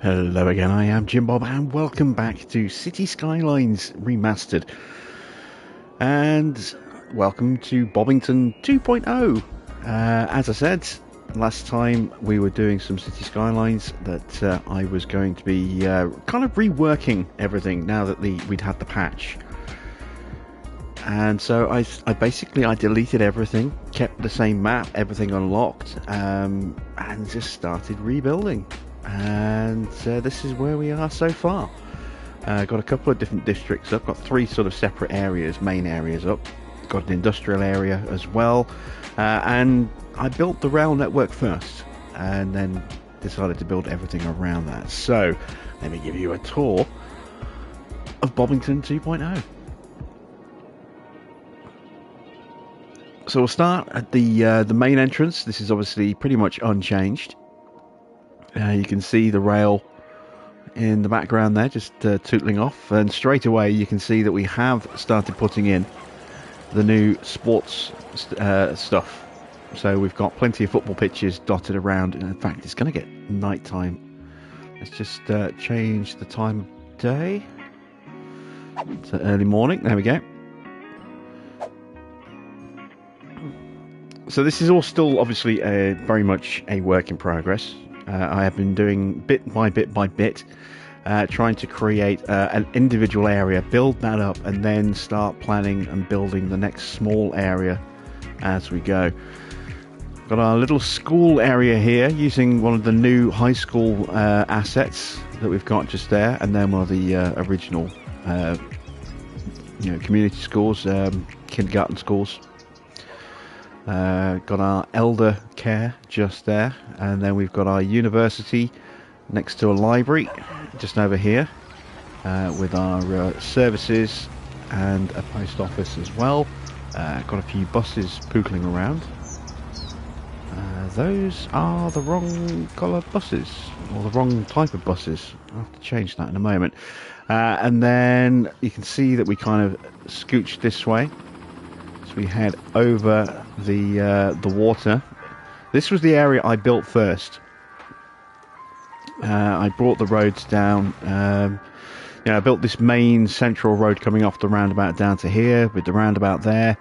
Hello again, I am Jim Bob and welcome back to City Skylines Remastered. And welcome to Bobbington 2.0. As I said, last time we were doing some City Skylines that I was going to be kind of reworking everything now that we'd had the patch. And so I basically deleted everything, kept the same map, everything unlocked, and just started rebuilding. And this is where we are so far. Got a couple of different districts up, got three sort of separate areas, main areas up, got an industrial area as well, and I built the rail network first and then decided to build everything around that. So let me give you a tour of Bobbington 2.0. So we'll start at the main entrance. This is obviously pretty much unchanged. You can see the rail in the background there, just tootling off, and straight away you can see that we have started putting in the new sports stuff. So we've got plenty of football pitches dotted around, and in fact it's going to get night time. Let's just change the time of day to early morning. There we go. So this is all still obviously very much a work in progress. I have been doing bit by bit, trying to create an individual area, build that up, and then start planning and building the next small area as we go. Got our little school area here using one of the new high school assets that we've got just there, and then one of the original community schools, kindergarten schools. Got our elder care just there, and then we've got our university next to a library just over here, with our services and a post office as well. Got a few buses pootling around. Those are the wrong colour buses, or the wrong type of buses. I'll have to change that in a moment. And then you can see that we kind of scooched this way. We head over the water. This was the area I built first. I brought the roads down. I built this main central road coming off the roundabout down to here, with the roundabout there.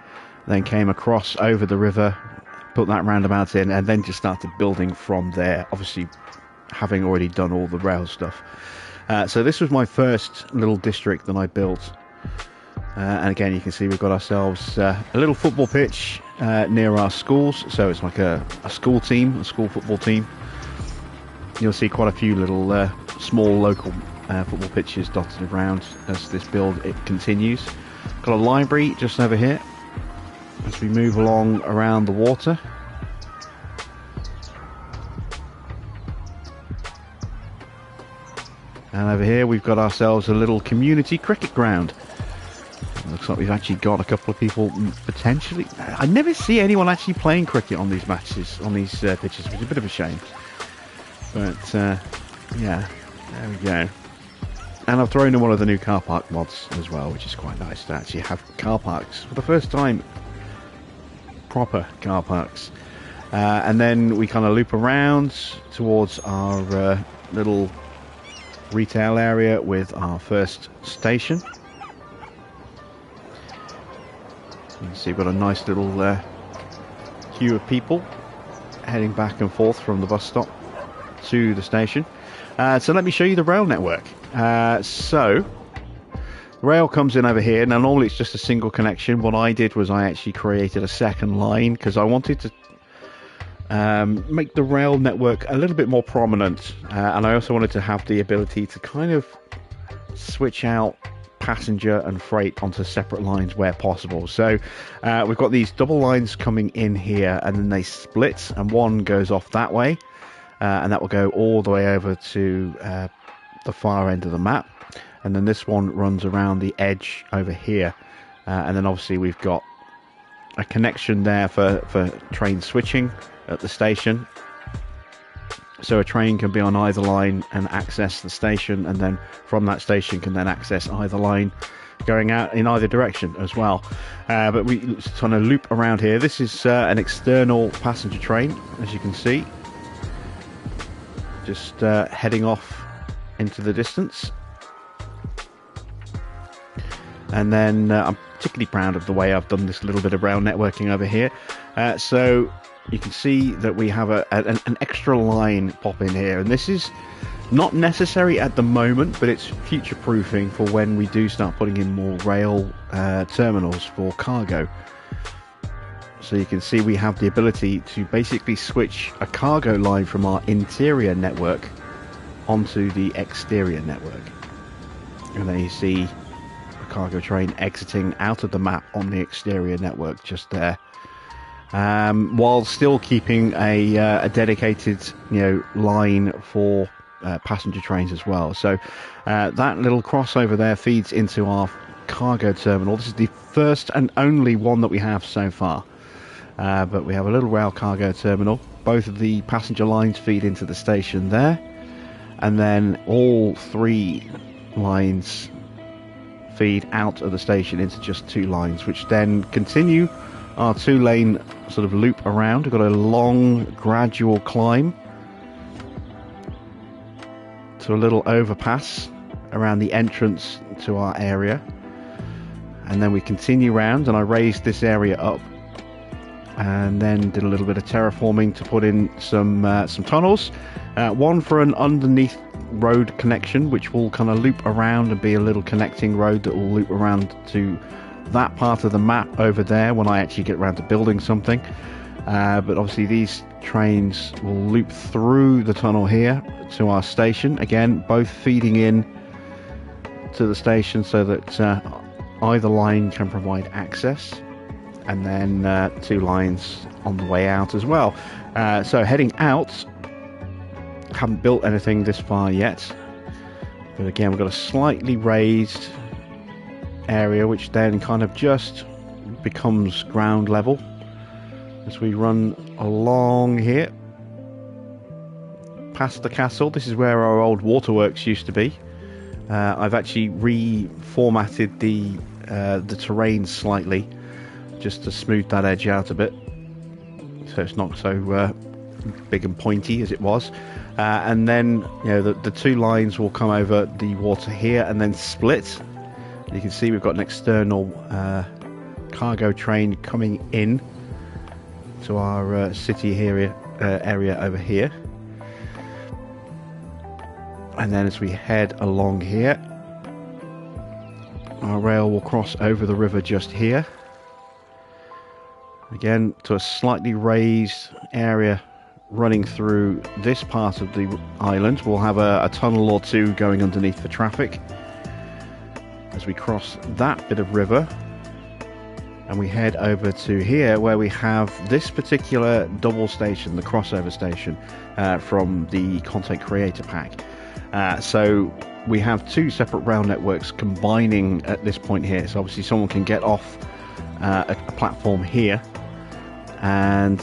Then came across over the river, put that roundabout in, and then just started building from there. Obviously, having already done all the rail stuff. So this was my first little district that I built. And again, you can see we've got ourselves a little football pitch near our schools. So it's like a school team, a school football team. You'll see quite a few little small local football pitches dotted around as this build continues. Got a library just over here as we move along around the water. And over here we've got ourselves a little community cricket ground. Looks like we've actually got a couple of people potentially. I never see anyone actually playing cricket on these matches, on these pitches, which is a bit of a shame. But yeah, there we go. And I've thrown in one of the new car park mods as well, which is quite nice to actually have car parks for the first time. Proper car parks. And then we kind of loop around towards our little retail area with our first station. You can see we've got a nice little queue of people heading back and forth from the bus stop to the station. So let me show you the rail network. So the rail comes in over here. Now normally it's just a single connection. What I did was I actually created a second line because I wanted to make the rail network a little bit more prominent, and I also wanted to have the ability to kind of switch out passenger and freight onto separate lines where possible. So we've got these double lines coming in here, and then they split, and one goes off that way, and that will go all the way over to the far end of the map, and then this one runs around the edge over here, and then obviously we've got a connection there for train switching at the station. So a train can be on either line and access the station, and then from that station can then access either line going out in either direction as well. But we kind of loop around here. This is an external passenger train, as you can see. Just heading off into the distance. And then I'm particularly proud of the way I've done this little bit of rail networking over here. So you can see that we have an extra line pop in here, and this is not necessary at the moment, but it's future proofing for when we do start putting in more rail terminals for cargo. So you can see we have the ability to basically switch a cargo line from our interior network onto the exterior network. And then you see a cargo train exiting out of the map on the exterior network just there. While still keeping a dedicated, line for passenger trains as well. So that little crossover there feeds into our cargo terminal. This is the first and only one that we have so far. But we have a little rail cargo terminal. Both of the passenger lines feed into the station there, and then all three lines feed out of the station into just two lines, which then continue our two-lane sort of loop around. We've got a long gradual climb to a little overpass around the entrance to our area, and then we continue round, and I raised this area up and then did a little bit of terraforming to put in some tunnels, one for an underneath road connection, which will kind of loop around and be a little connecting road that will loop around to that part of the map over there when I actually get around to building something. But obviously these trains will loop through the tunnel here to our station, again both feeding in to the station so that either line can provide access, and then two lines on the way out as well. So heading out, haven't built anything this far yet, but again we've got a slightly raised area which then kind of just becomes ground level as we run along here past the castle. This is where our old waterworks used to be. I've actually reformatted the terrain slightly just to smooth that edge out a bit, so it's not so big and pointy as it was. And then the two lines will come over the water here and then split. You can see we've got an external cargo train coming in to our city area over here. And then as we head along here, our rail will cross over the river just here. Again, to a slightly raised area running through this part of the island. We'll have a tunnel or two going underneath for traffic as we cross that bit of river, and we head over to here where we have this particular double station, the crossover station from the content creator pack. So we have two separate rail networks combining at this point here. So obviously someone can get off a platform here and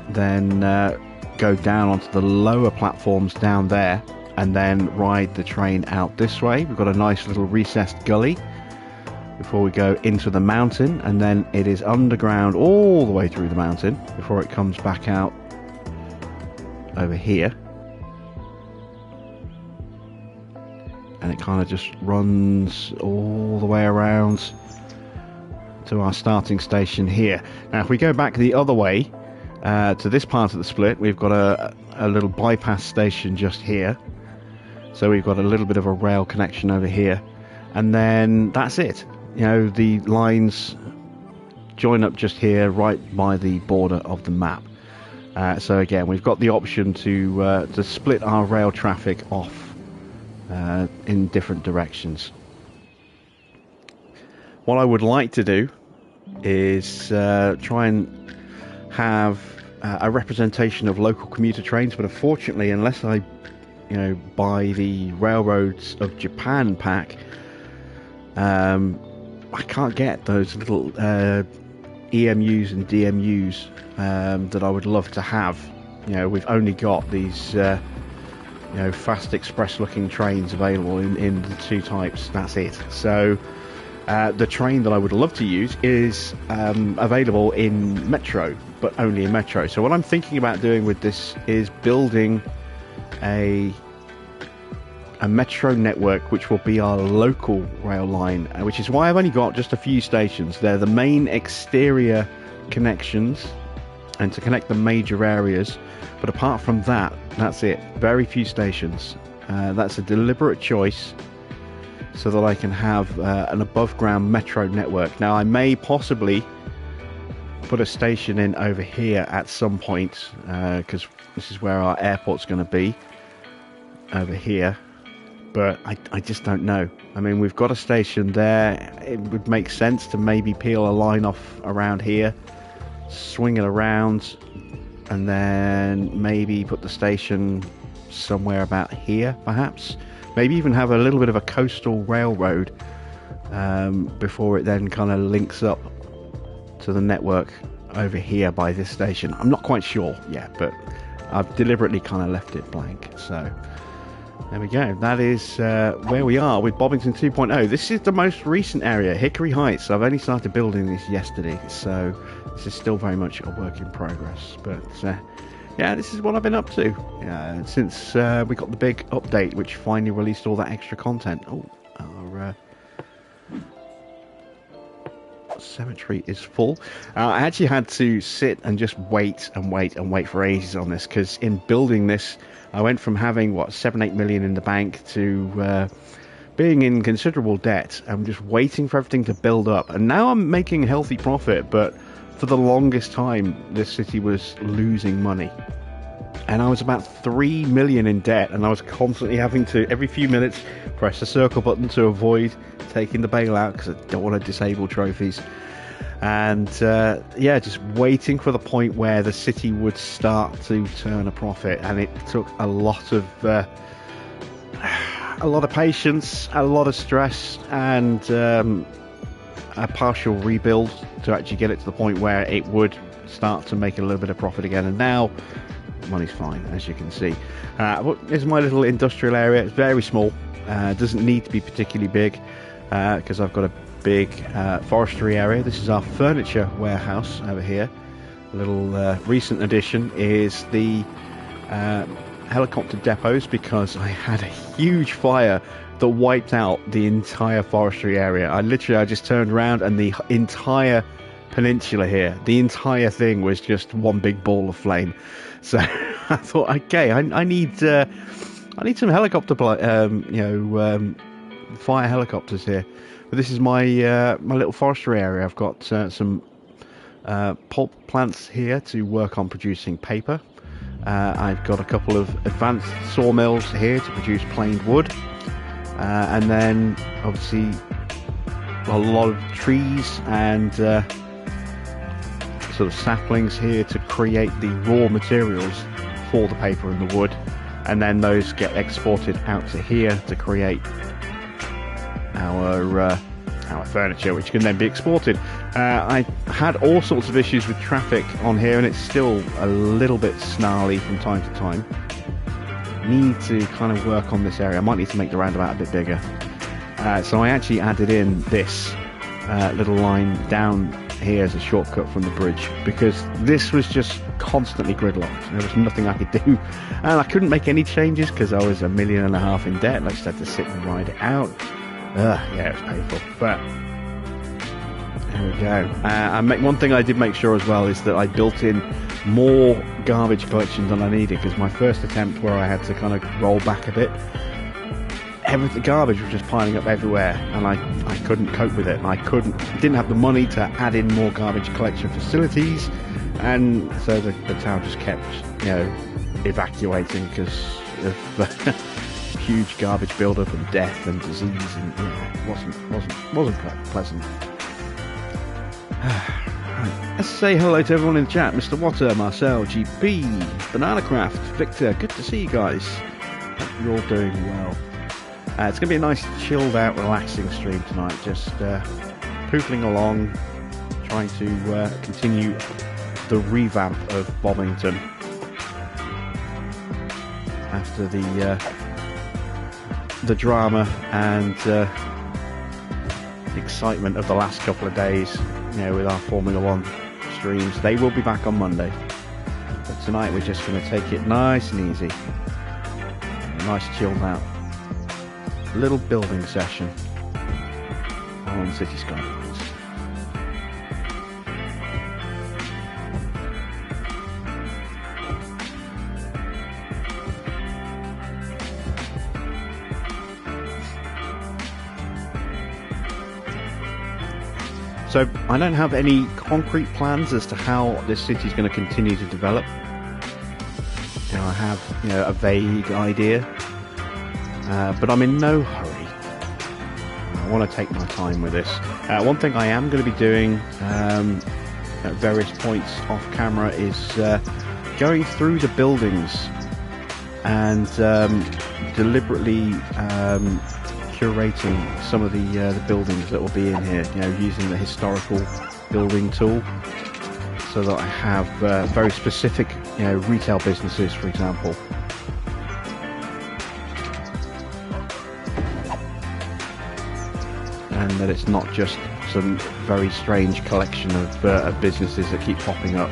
then go down onto the lower platforms down there and then ride the train out this way. We've got a nice little recessed gully before we go into the mountain, and then it is underground all the way through the mountain before it comes back out over here, and it kind of just runs all the way around to our starting station here. Now if we go back the other way to this part of the split, we've got a little bypass station just here, so we've got a little bit of a rail connection over here, and then that's it. The lines join up just here right by the border of the map. So again, we've got the option to split our rail traffic off in different directions. What I would like to do is try and have a representation of local commuter trains, but unfortunately, unless I buy the Railroads of Japan pack, I can't get those little EMUs and DMUs that I would love to have. We've only got these fast express looking trains available in the two types. That's it. So the train that I would love to use is available in Metro, but only in Metro. So what I'm thinking about doing with this is building a a metro network which will be our local rail line, which is why I've only got just a few stations. They're the main exterior connections and to connect the major areas, but apart from that, that's it. Very few stations. That's a deliberate choice so that I can have an above ground metro network. Now I may possibly put a station in over here at some point, because this is where our airport's going to be, over here, but I just don't know. I mean, we've got a station there. It would make sense to maybe peel a line off around here, swing it around, and then maybe put the station somewhere about here, perhaps. Maybe even have a little bit of a coastal railroad before it then kind of links up to the network over here by this station. I'm not quite sure yet, but I've deliberately kind of left it blank. So there we go. That is where we are with Bobbington 2.0. This is the most recent area, Hickory Heights. I've only started building this yesterday, so this is still very much a work in progress. But yeah, this is what I've been up to since we got the big update, which finally released all that extra content. Oh, our cemetery is full. I actually had to sit and just wait for ages on this, because in building this I went from having 7-8 million in the bank to being in considerable debt. I'm just waiting for everything to build up, and now I'm making a healthy profit, but for the longest time this city was losing money, and I was about 3 million in debt, and I was constantly having to every few minutes press the circle button to avoid taking the bailout, because I don't want to disable trophies. And yeah, just waiting for the point where the city would start to turn a profit, and it took a lot of patience, a lot of stress, and a partial rebuild to actually get it to the point where it would start to make a little bit of profit again. And now money's fine, as you can see. Here's my little industrial area. It's very small, doesn't need to be particularly big, because I've got a big forestry area. This is our furniture warehouse over here. A little recent addition is the helicopter depots, because I had a huge fire that wiped out the entire forestry area. I just turned around, and the entire peninsula here, the entire thing was just one big ball of flame. So I thought, okay, I need some helicopter fire helicopters here. But this is my my little forestry area. I've got some pulp plants here to work on producing paper. I've got a couple of advanced sawmills here to produce planed wood, and then obviously a lot of trees and sort of saplings here to create the raw materials for the paper and the wood, and then those get exported out to here to create our furniture, which can then be exported. I had all sorts of issues with traffic on here, and it's still a little bit snarly from time to time. Need to kind of work on this area. I might need to make the roundabout a bit bigger. So I actually added in this little line down here as a shortcut from the bridge, because this was just constantly gridlocked. There was nothing I could do, and I couldn't make any changes because I was $1.5 million in debt. I just had to sit and ride it out. Yeah, it was painful, but there we go. One thing I did make sure as well is that I built in more garbage collection than I needed, because my first attempt, where I had to kind of roll back a bit, the garbage was just piling up everywhere, and I couldn't cope with it. And I didn't have the money to add in more garbage collection facilities, and so the town just kept, evacuating because of huge garbage buildup and death and disease, and it wasn't pleasant. Right. Let's say hello to everyone in the chat. Mr. Water, Marcel, GP, Bananacraft, Victor. Good to see you guys. Hope you're all doing well. It's going to be a nice, chilled out, relaxing stream tonight. Just poopling along, trying to continue the revamp of Bobbington after the drama and excitement of the last couple of days. With our Formula One streams. They will be back on Monday. But tonight we're just going to take it nice and easy. Nice chilled out. little building session on City Skylines. So I don't have any concrete plans as to how this city is going to continue to develop. You know, I have a vague idea, but I'm in no hurry. I want to take my time with this. One thing I am going to be doing at various points off camera is going through the buildings and deliberately curating some of the buildings that will be in here, using the historical building tool, so that I have very specific retail businesses, for example. And that it's not just some very strange collection of businesses that keep popping up.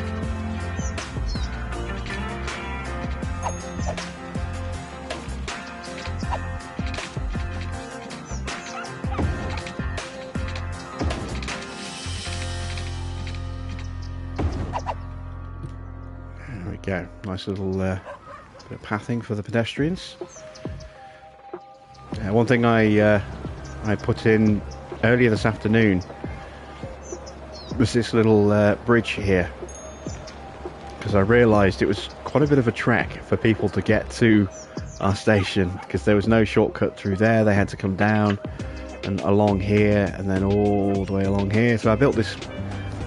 Go. Nice little bit of pathing for the pedestrians. One thing I put in earlier this afternoon was this little bridge here, because I realised it was quite a bit of a trek for people to get to our station, because there was no shortcut through there. They had to come down and along here and then all the way along here. So I built this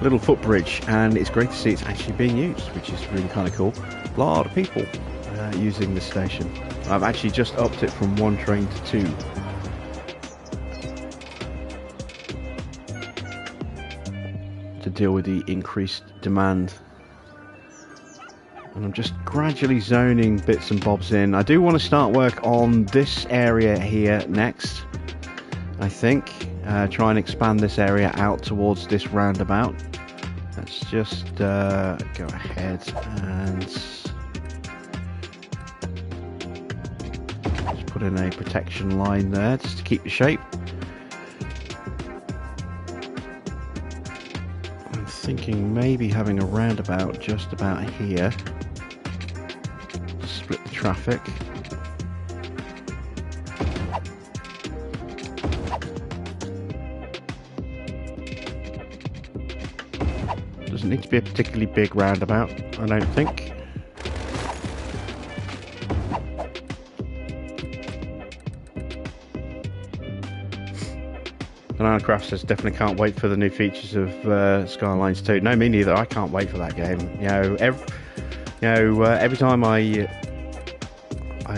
little footbridge, and it's great to see it's actually being used, which is really kind of cool. A lot of people using this station. I've actually just upped it from 1 train to 2. to deal with the increased demand. And I'm just gradually zoning bits and bobs in. I do want to start work on this area here next, I think. Try and expand this area out towards this roundabout. Let's just go ahead and just put in a protection line there just to keep the shape. I'm thinking maybe having a roundabout just about here to split the traffic. Doesn't need to be a particularly big roundabout, I don't think. Bananacraft says definitely can't wait for the new features of Skylines 2. No, me neither. I can't wait for that game. Every time I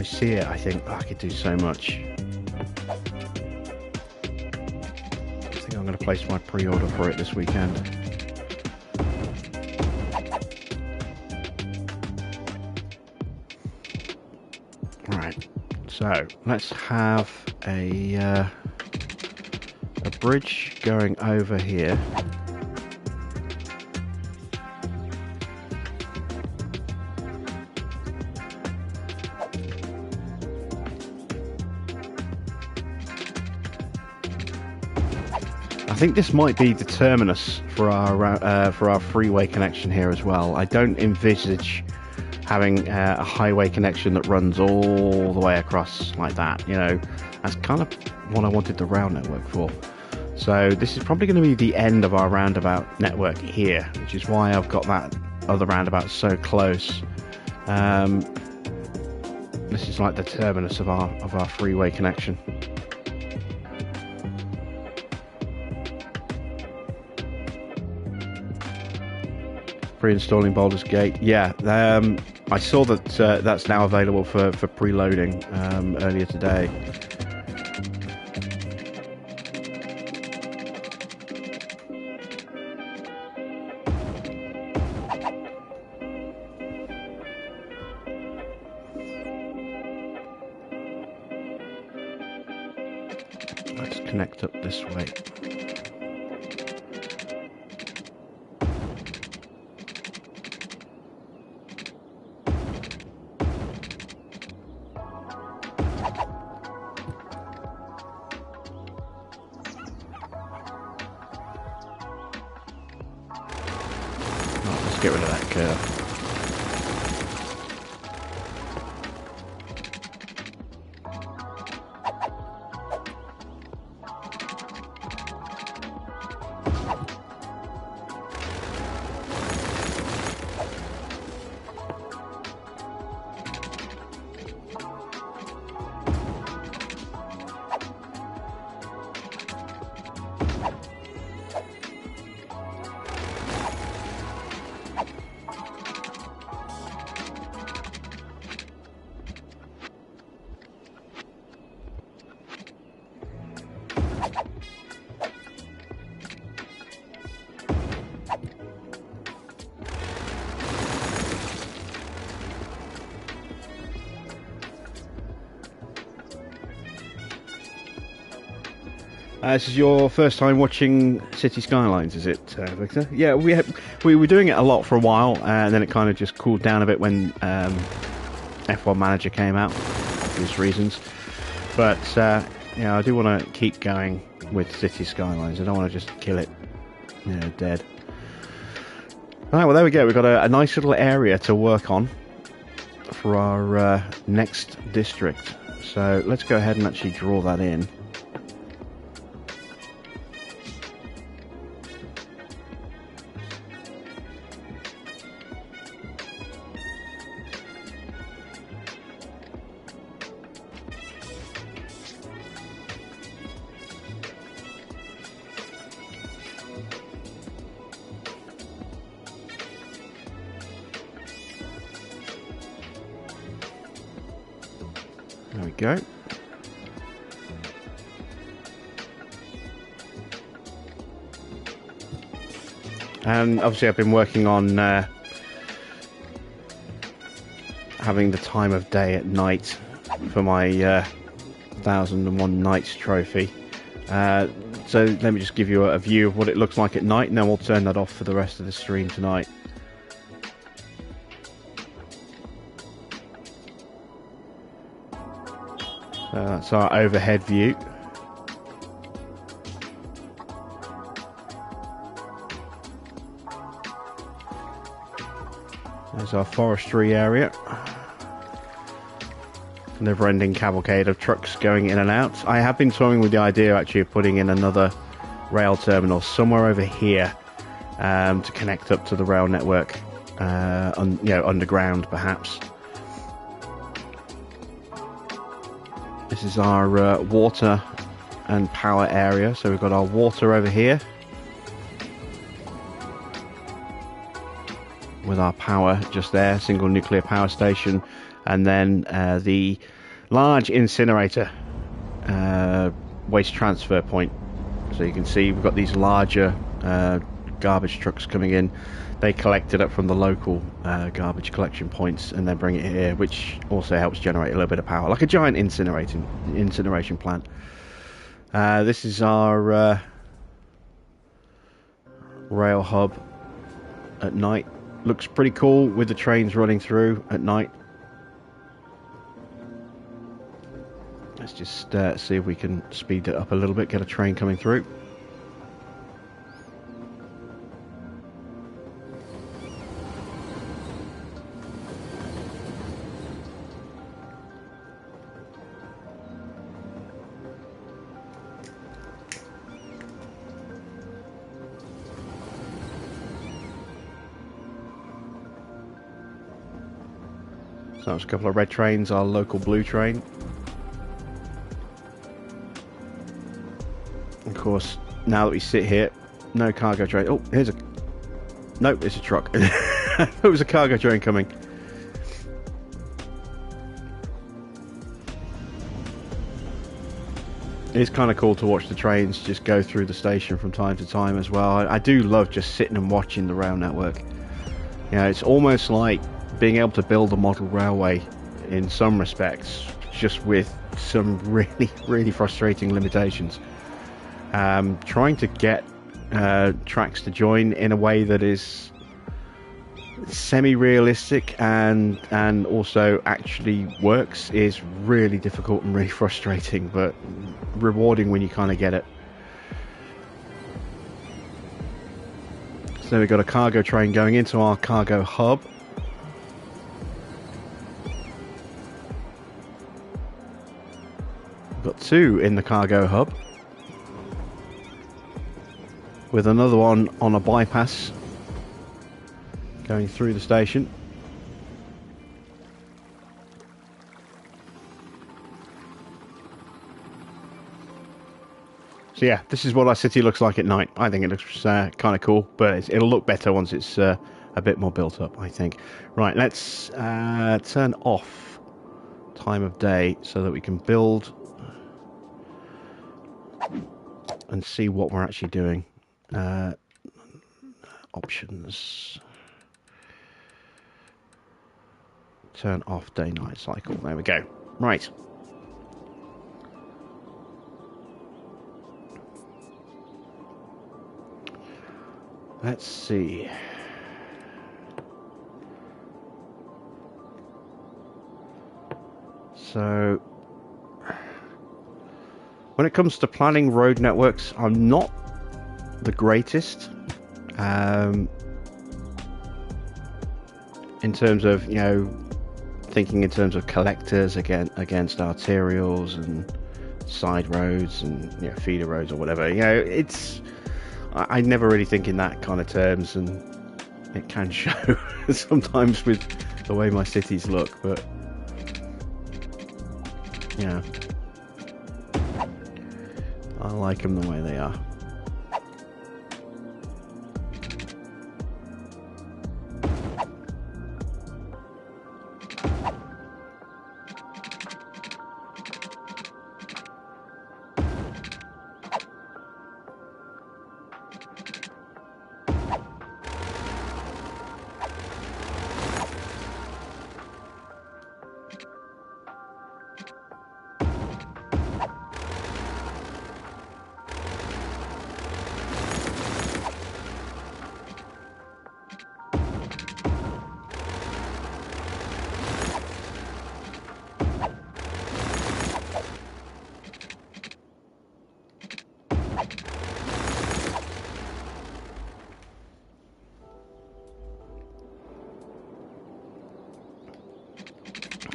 see it, I think I could do so much. I think I'm going to place my pre-order for it this weekend. Right, so let's have a bridge going over here. I think this might be the terminus for our freeway connection here as well. I don't envisage having a highway connection that runs all the way across like that. That's kind of what I wanted the rail network for. So this is probably going to be the end of our roundabout network here, which is why I've got that other roundabout so close. This is like the terminus of our freeway connection. Pre-installing Baldur's Gate. Yeah, I saw that that's now available for preloading earlier today. Let's connect up this way. Let's get rid of that curve. This is your first time watching City Skylines, is it, Victor? Yeah, we were doing it a lot for a while, and then it kind of just cooled down a bit when F1 Manager came out, for obvious reasons. But yeah, I do want to keep going with City Skylines. I don't want to just kill it, dead. All right, well there we go. We've got a nice little area to work on for our next district. So let's go ahead and actually draw that in. There we go. And obviously I've been working on having the time of day at night for my 1001 Nights trophy. So let me just give you a view of what it looks like at night, and then we'll turn that off for the rest of the stream tonight. That's our overhead view. There's our forestry area. Never-ending cavalcade of trucks going in and out. I have been toying with the idea actually of putting in another rail terminal somewhere over here to connect up to the rail network, underground perhaps. This is our water and power area. So we've got our water over here with our power just there, single nuclear power station, and then the large incinerator waste transfer point. So you can see we've got these larger garbage trucks coming in. They collect it up from the local garbage collection points and then bring it here, which also helps generate a little bit of power, like a giant incineration plant. This is our rail hub at night. Looks pretty cool with the trains running through at night. Let's just see if we can speed it up a little bit, get a train coming through. So that's a couple of red trains, our local blue train. Of course, now that we sit here, no cargo train. Oh, here's a... Nope, it's a truck. It was a cargo train coming. It's kind of cool to watch the trains just go through the station from time to time as well. I do love just sitting and watching the rail network. You know, it's almost like being able to build a model railway in some respects, just with some really frustrating limitations. Trying to get tracks to join in a way that is semi-realistic and also actually works is really difficult and really frustrating, but rewarding when you kind of get it. So we've got a cargo train going into our cargo hub. We've got two in the cargo hub, with another one on a bypass going through the station. So yeah, this is what our city looks like at night. I think it looks kind of cool, but it'll look better once it's a bit more built up, I think. Right, let's turn off time of day so that we can build and see what we're actually doing. Options. Turn off day-night cycle. There we go. Right. Let's see. So, when it comes to planning road networks, I'm not the greatest in terms of, you know, thinking in terms of collectors against arterials and side roads and, you know, feeder roads or whatever. You know, it's I never really think in that kind of terms, and it can show sometimes with the way my cities look, but yeah, I like them the way they are.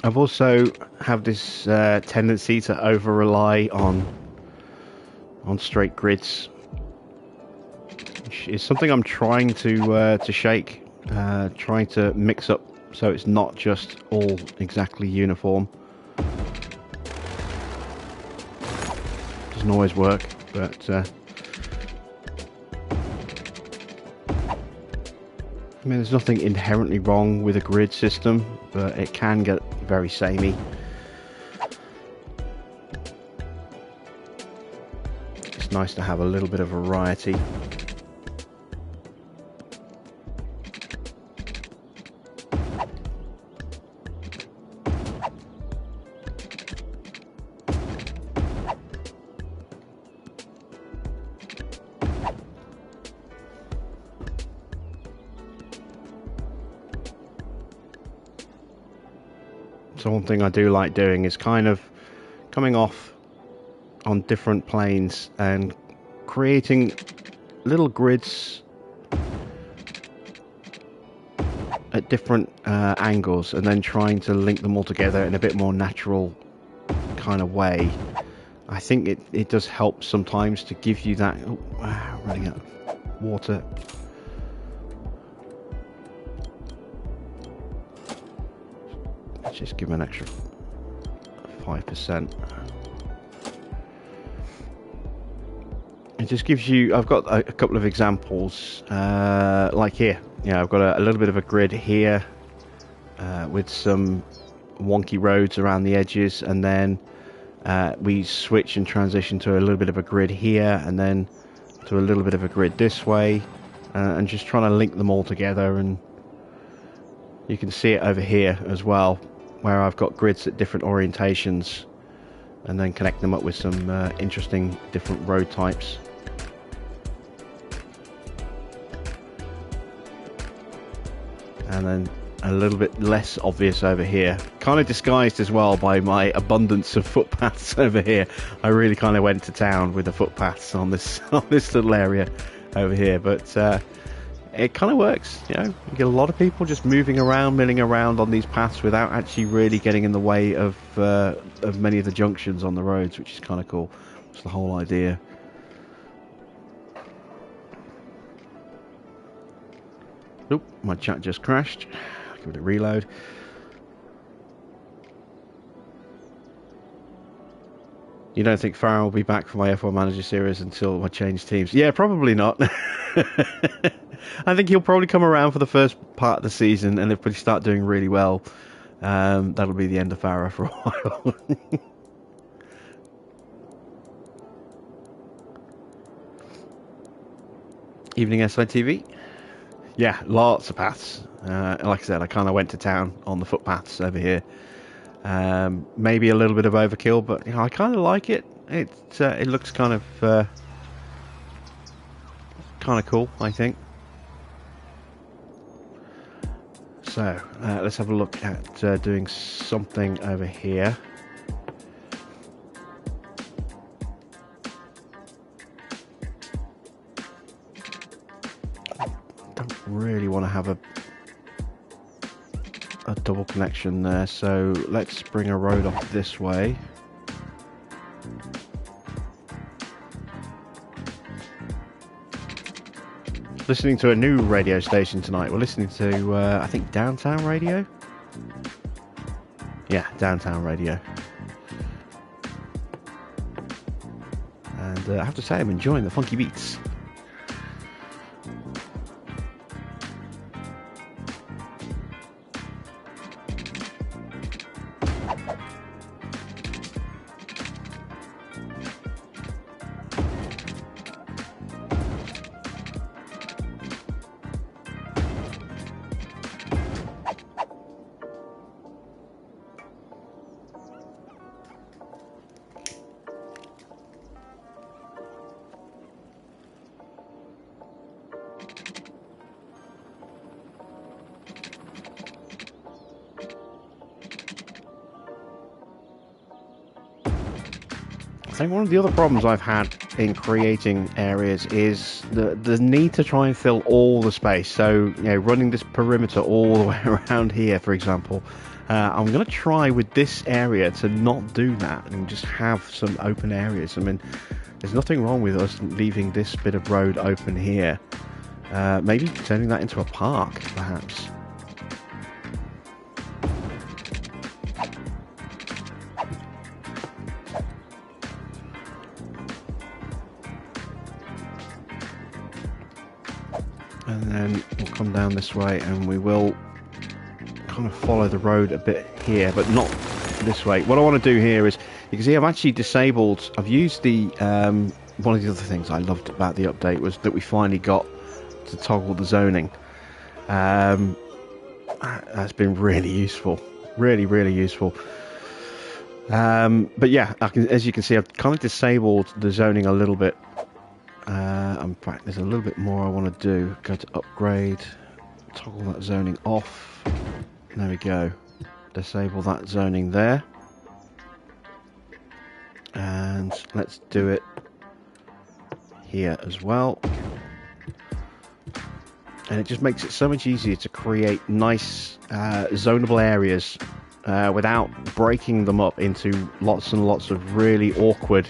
I've also have this tendency to over rely on straight grids, which is something I'm trying to shake, trying to mix up so it's not just all exactly uniform. Doesn't always work, but I mean, there's nothing inherently wrong with a grid system, but it can get very samey. It's nice to have a little bit of variety. So one thing I do like doing is kind of coming off on different planes and creating little grids at different angles, and then trying to link them all together in a bit more natural kind of way. I think it does help sometimes to give you that... Oh, running out of water. Just give them an extra 5%. It just gives you... I've got a couple of examples, like here. Yeah, I've got a little bit of a grid here with some wonky roads around the edges, and then we switch and transition to a little bit of a grid here, and then to a little bit of a grid this way, and just trying to link them all together. And you can see it over here as well, where I've got grids at different orientations, and then connect them up with some interesting different road types. And then a little bit less obvious over here, kind of disguised as well by my abundance of footpaths over here. I really kind of went to town with the footpaths on this little area over here, but it kind of works. You know, you get a lot of people just moving around, milling around on these paths without actually really getting in the way of many of the junctions on the roads, which is kind of cool. It's the whole idea. Oop, my chat just crashed. Give it a reload. You don't think Farron will be back for my F1 Manager series until I change teams? Yeah, probably not. I think he'll probably come around for the first part of the season, and if we start doing really well, that'll be the end of Farah for a while. Evening SITV? Yeah, lots of paths. Like I said, I kind of went to town on the footpaths over here. Maybe a little bit of overkill, but you know, I kind of like it. It looks kind of cool, I think. So let's have a look at doing something over here. Don't really want to have a double connection there, so let's bring a road off this way. Listening to a new radio station tonight. We're listening to I think Downtown Radio. Yeah, Downtown Radio. And I have to say, I'm enjoying the funky beats. I think one of the other problems I've had in creating areas is the need to try and fill all the space. So, you know, running this perimeter all the way around here, for example, I'm going to try with this area to not do that and just have some open areas. I mean, there's nothing wrong with us leaving this bit of road open here. Maybe turning that into a park, perhaps. And then we'll come down this way and we will kind of follow the road a bit here, but not this way. What I want to do here is, you can see I've actually disabled, I've used the, one of the other things I loved about the update was that we finally got to toggle the zoning. That's been really useful, really useful. But yeah, as you can see, I've kind of disabled the zoning a little bit. In fact, there's a little bit more I want to do. Go to upgrade, toggle that zoning off. There we go. Disable that zoning there. And let's do it here as well. And it just makes it so much easier to create nice zonable areas without breaking them up into lots and lots of really awkward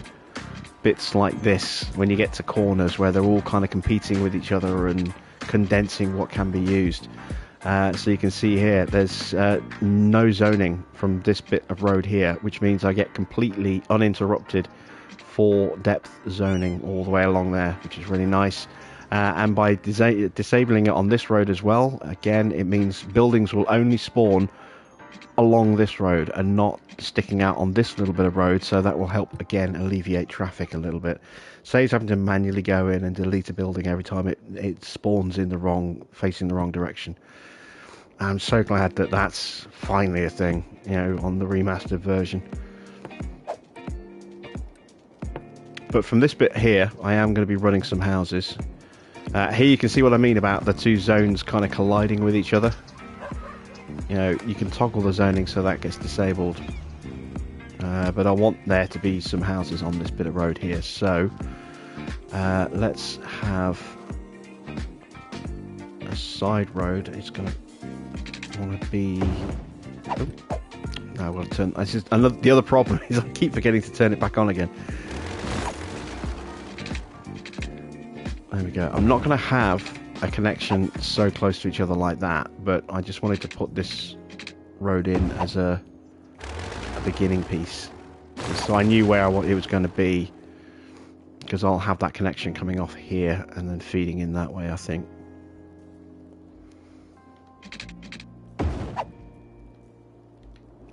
bits like this when you get to corners where they're all kind of competing with each other and condensing what can be used. So you can see here there's no zoning from this bit of road here, which means I get completely uninterrupted full depth zoning all the way along there, which is really nice. And by disabling it on this road as well, again, it means buildings will only spawn along this road and not sticking out on this little bit of road, so that will help again alleviate traffic a little bit. Saves having to manually go in and delete a building every time it spawns in facing the wrong direction. I'm so glad that that's finally a thing, you know, on the remastered version. But from this bit here, I am going to be running some houses. Here you can see what I mean about the two zones kind of colliding with each other. You know, you can toggle the zoning so that gets disabled. But I want there to be some houses on this bit of road here. So let's have side road is going to want to be... Oh, no, I've got to turn... This is another, the other problem is I keep forgetting to turn it back on again. There we go. I'm not going to have a connection so close to each other like that, but I just wanted to put this road in as a beginning piece, so I knew where it was going to be, because I'll have that connection coming off here and then feeding in that way, I think.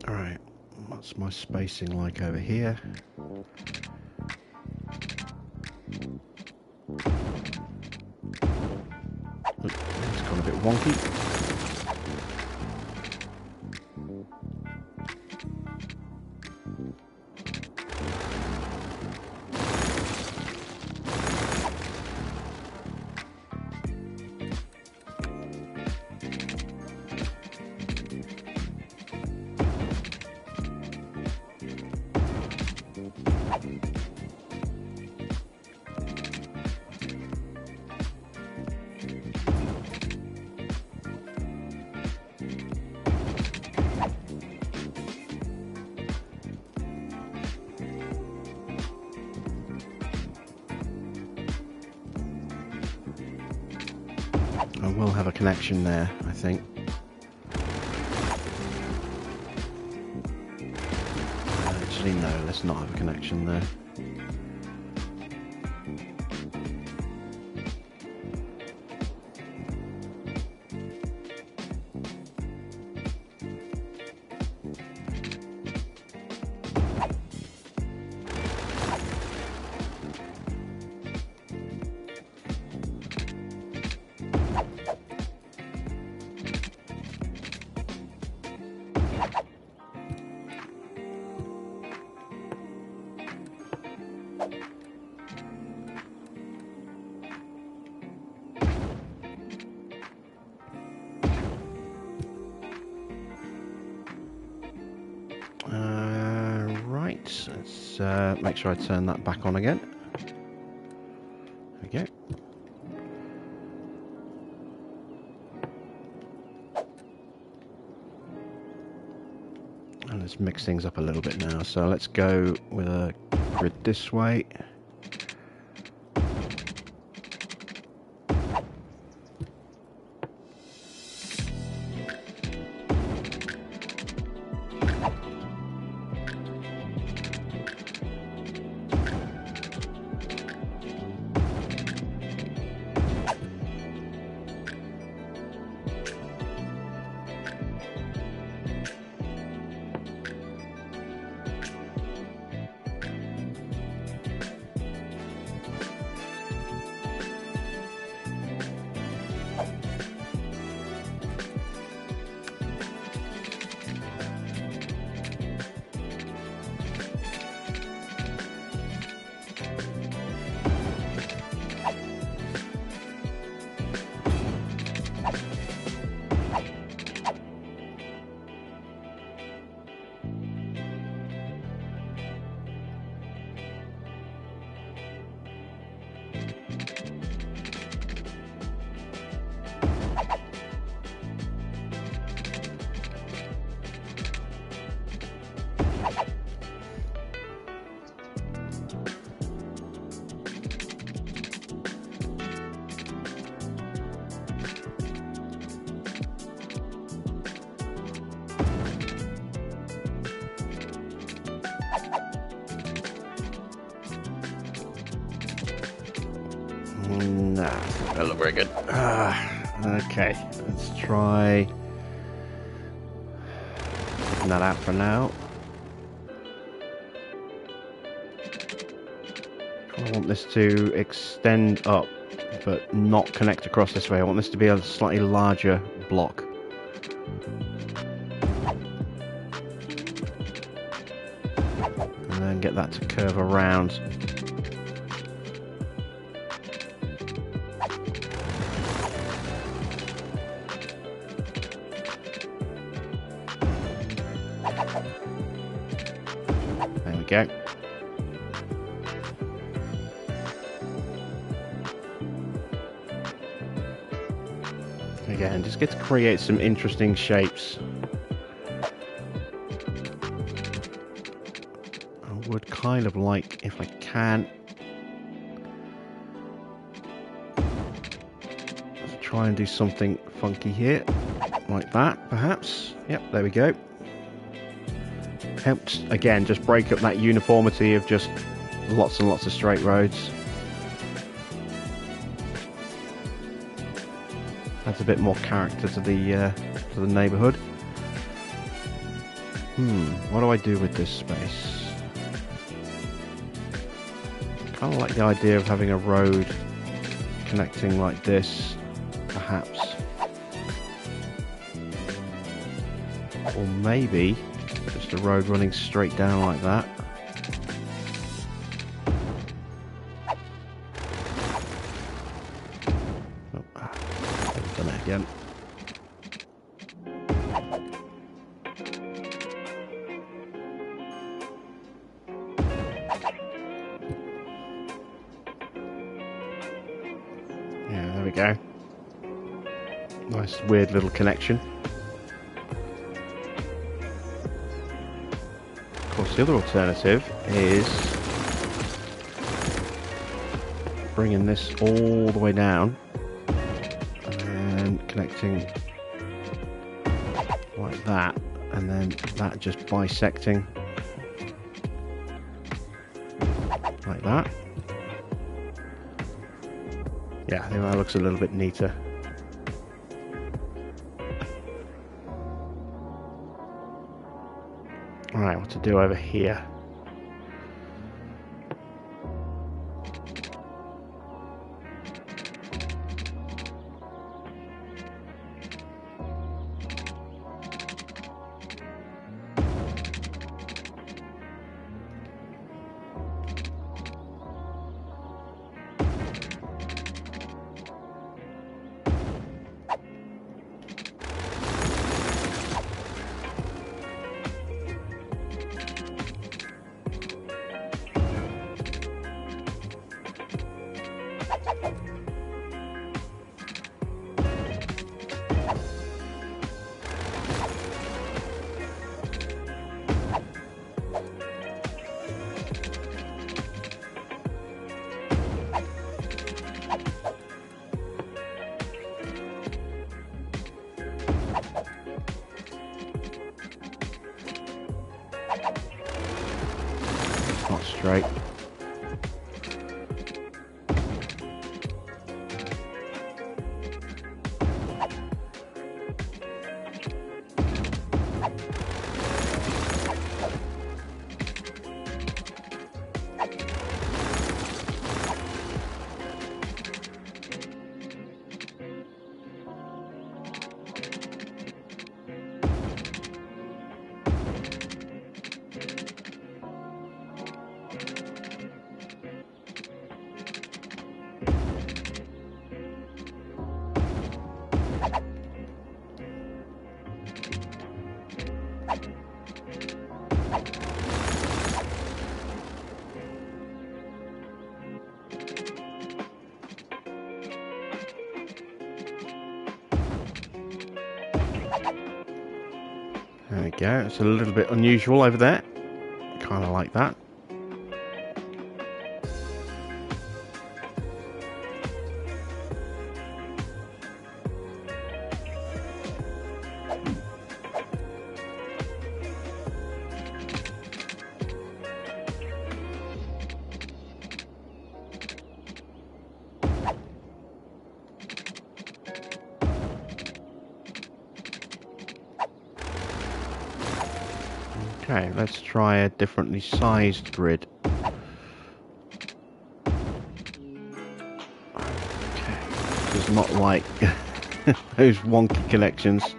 Alright, what's my spacing like over here? It's gone a bit wonky. I will have a connection there, I think. Actually, no, let's not have a connection there. Right, let's make sure I turn that back on again. There we go. And let's mix things up a little bit now. So let's go with a grid this way. Nah, it's not gonna look very good. Okay, let's try taking that out for now. I want this to extend up, but not connect across this way. I want this to be a slightly larger block. And then get that to curve around. There we go. and just get to create some interesting shapes. I would kind of like, if I can, try and do something funky here, like that, perhaps. Yep, there we go. Helps, again, just break up that uniformity of just lots and lots of straight roads. Adds a bit more character to the neighbourhood. What do I do with this space? Kind of like the idea of having a road connecting like this, perhaps. Or maybe just a road running straight down like that. Oh, I've done it again. Yeah, there we go. Nice weird little connection. Of course, the other alternative is bringing this all the way down and connecting like that, and then that just bisecting like that. Yeah, I think that looks a little bit neater. Alright, what to do over here? Not straight. There we go, it's a little bit unusual over there. Kind of like that. Okay, let's try a differently sized grid. Okay, it's not like those wonky connections.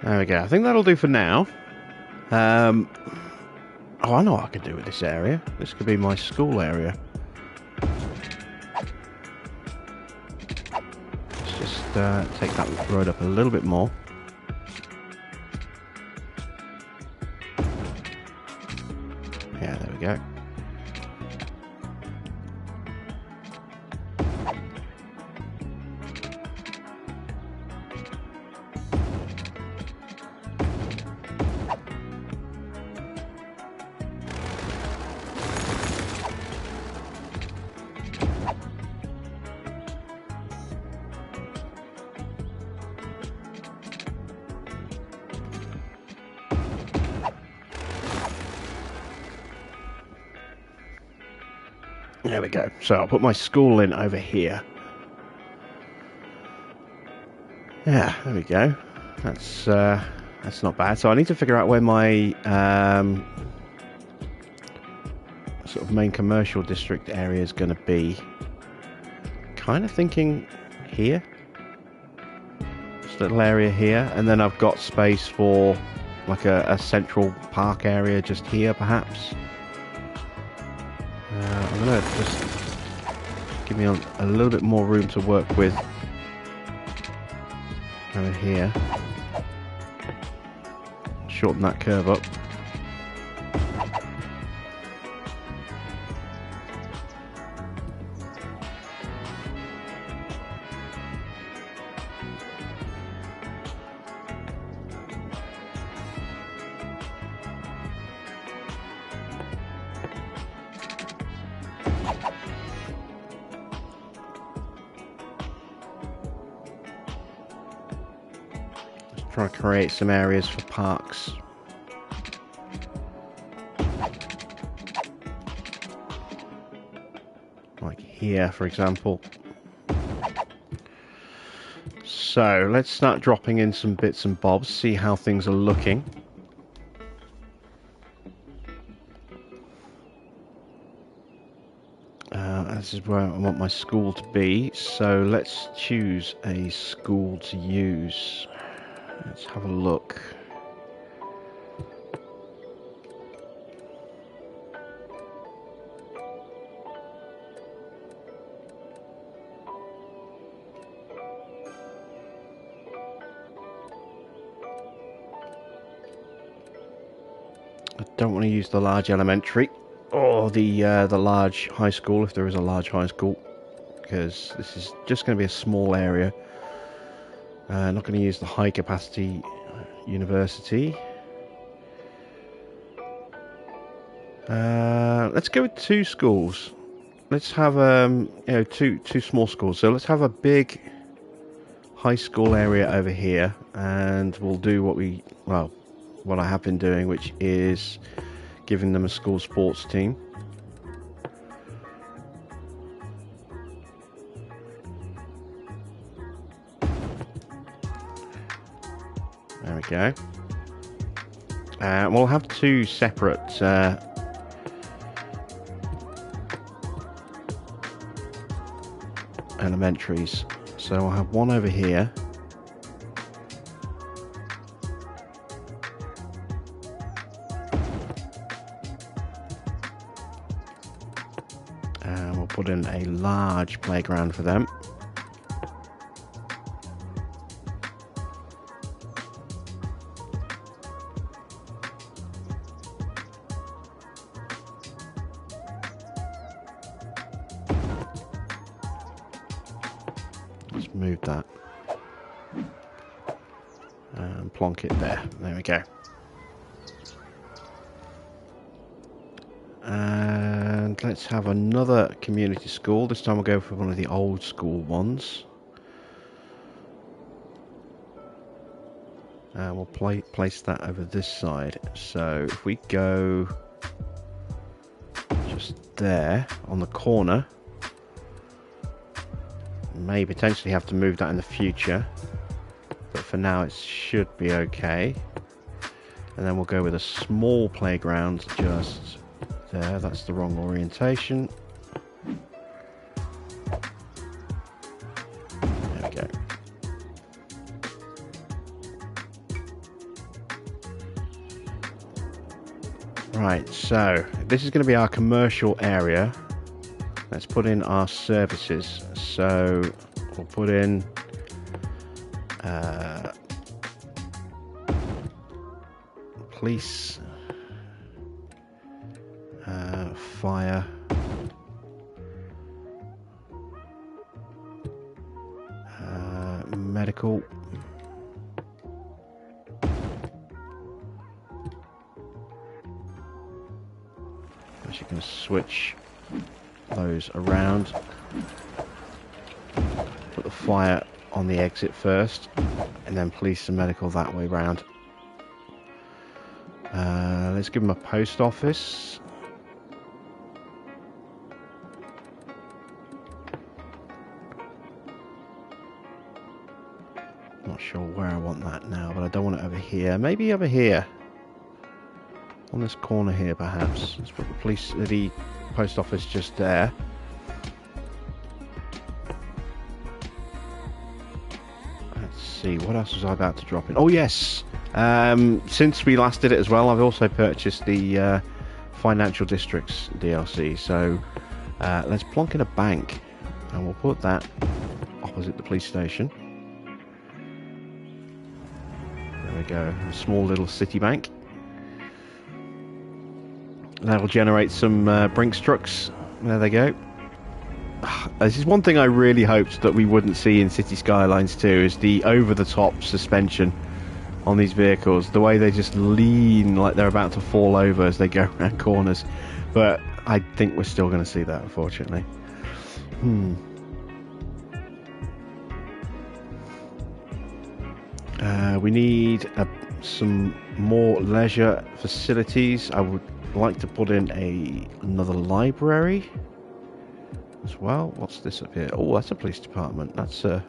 There we go. I think that'll do for now. Oh, I know what I could do with this area. This could be my school area. Let's just take that road up a little bit more. Yeah, there we go. There we go. So I'll put my school in over here. Yeah, there we go. That's not bad. So I need to figure out where my sort of main commercial district area is going to be. Kind of thinking here. This little area here, and then I've got space for like a central park area just here, perhaps. I'm going to just give me a little bit more room to work with over here. Shorten that curve up. Try to create some areas for parks. Like here, for example. So let's start dropping in some bits and bobs, see how things are looking. This is where I want my school to be, so let's choose a school to use. Let's have a look. I don't want to use the large elementary or the large high school, if there is a large high school, because this is just going to be a small area. Not going to use the high capacity university. Let's go with 2 schools. Let's have two small schools. So let's have a big high school area over here, and we'll do what I have been doing, which is giving them a school sports team. There we go. We'll have 2 separate elementaries. So I'll have one over here. And we'll put in a large playground for them. Let's move that and plonk it there. There we go. And let's have another community school. This time we'll go for one of the old school ones. And we'll place that over this side. So if we go just there on the corner, may potentially have to move that in the future, but for now it should be okay. And then we'll go with a small playground just there. That's the wrong orientation. There we go. Right, so this is going to be our commercial area. Let's put in our services. So we'll put in police, fire, medical, as you can switch those around. Put the fire on the exit first, and then police and medical that way round. Let's give them a post office. Not sure where I want that now, but I don't want it over here. Maybe over here. On this corner here, perhaps. Let's put the post office just there. Let's see, what else was I about to drop in? Oh yes! Since we last did it as well, I've also purchased the Financial Districts DLC. So let's plonk in a bank, and we'll put that opposite the police station. There we go, a small little city bank. That'll generate some Brinks trucks. There they go. This is one thing I really hoped that we wouldn't see in City Skylines 2, is the over-the-top suspension on these vehicles. The way they just lean like they're about to fall over as they go around corners. But I think we're still going to see that, unfortunately. We need some more leisure facilities. I would like to put in another library as well. What's this up here? Oh, that's a police department. That's a...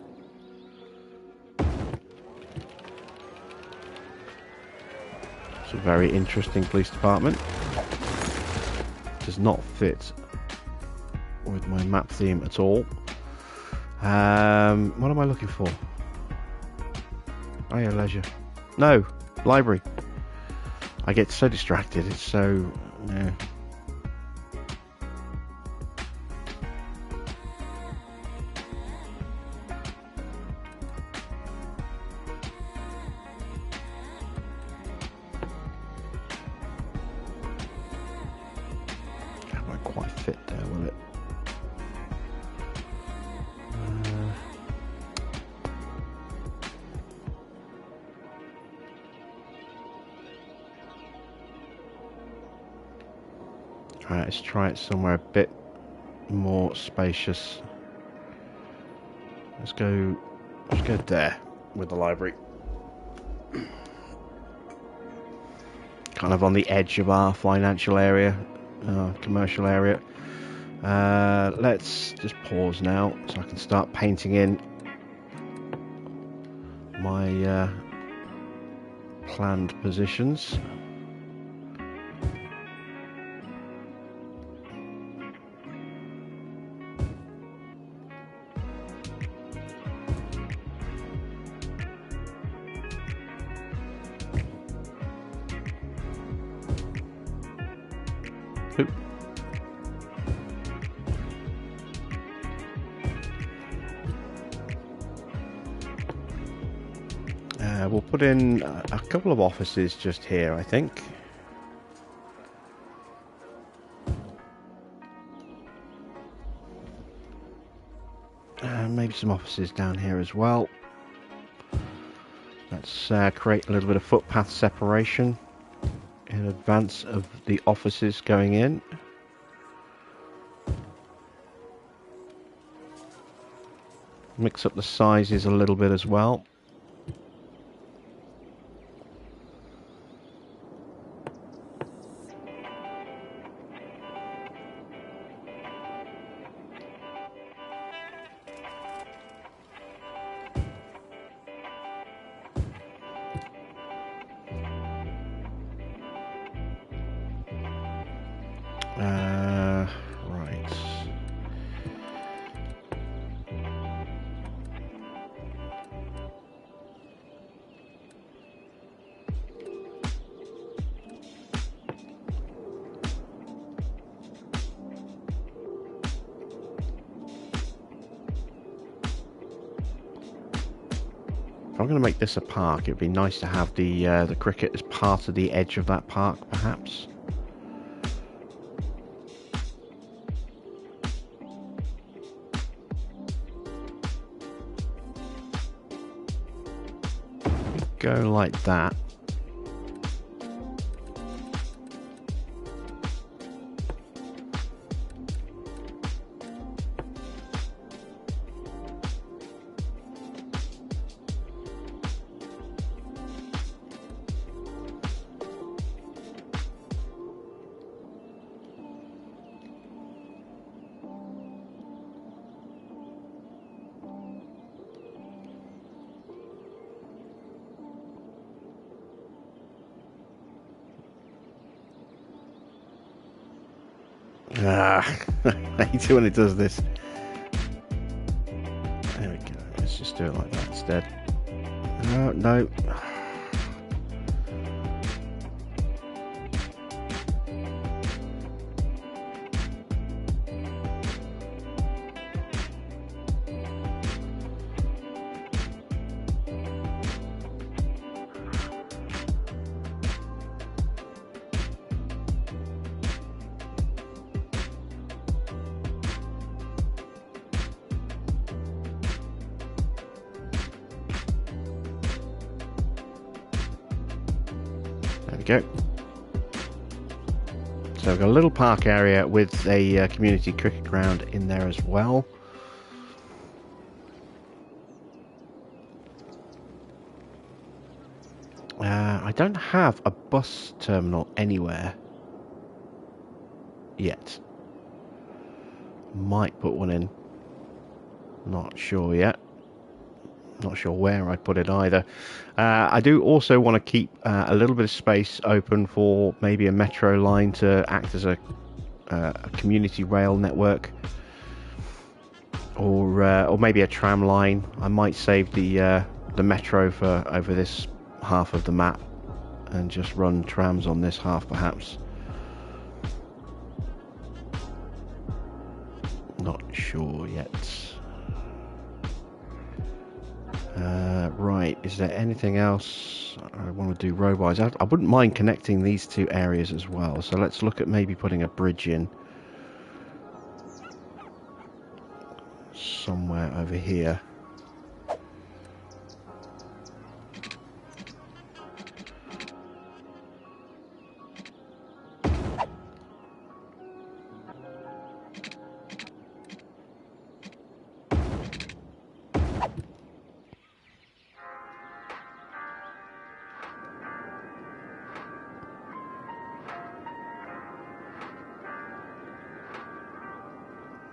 It's a very interesting police department. Does not fit with my map theme at all. What am I looking for? Oh yeah, leisure. No, library. I get so distracted. It's so... yeah. That won't quite fit there, will it? Alright, let's try it somewhere a bit more spacious. Let's go there with the library. Kind of on the edge of our financial area, commercial area. Let's just pause now so I can start painting in my planned positions. We'll put in a couple of offices just here, I think. Maybe some offices down here as well. Let's create a little bit of footpath separation in advance of the offices going in. Mix up the sizes a little bit as well. Right. If I'm going to make this a park, it'd be nice to have the cricket as part of the edge of that park, perhaps. Go like that. Ah, I hate it when it does this. There we go. Let's just do it like that instead. No, no. Go. So we've got a little park area with a community cricket ground in there as well. I don't have a bus terminal anywhere yet. Might put one in. Not sure yet. Not sure where I'd put it either. I do also want to keep a little bit of space open for maybe a metro line to act as a community rail network, or maybe a tram line. I might save the metro for over this half of the map and just run trams on this half, perhaps. Not sure yet. Right, is there anything else I want to do road-wise? I wouldn't mind connecting these two areas as well, so let's look at maybe putting a bridge in somewhere over here.